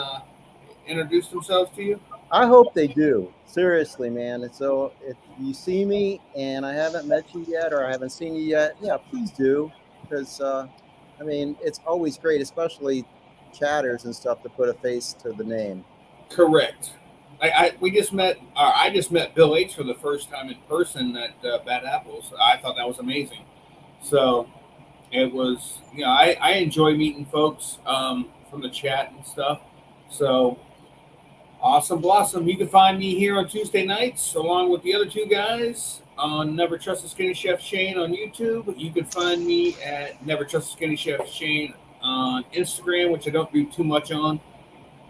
introduce themselves to you? I hope they do. Seriously, man. And so if you see me and I haven't met you yet or I haven't seen you yet, yeah, please do. Because, I mean, it's always great, especially chatters and stuff, to put a face to the name. Correct. I just met Bill H for the first time in person at Bad Apples. I thought that was amazing. So it was, I enjoy meeting folks from the chat and stuff. So awesome blossom. You can find me here on Tuesday nights along with the other two guys on Never Trust a Skinny Chef Shane on YouTube. You can find me at Never Trust a Skinny Chef Shane on Instagram, which I don't do too much on,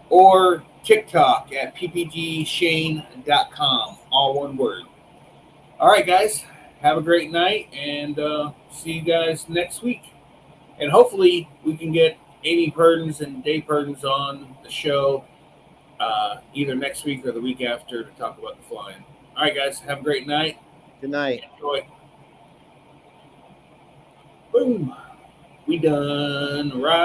or TikTok at ppgshane.com, all one word. All right, guys, have a great night, and see you guys next week. And hopefully we can get Amy Purdens and Dave Purdens on the show either next week or the week after to talk about the flying. All right, guys, have a great night. Good night. Enjoy. Boom. We done. Right.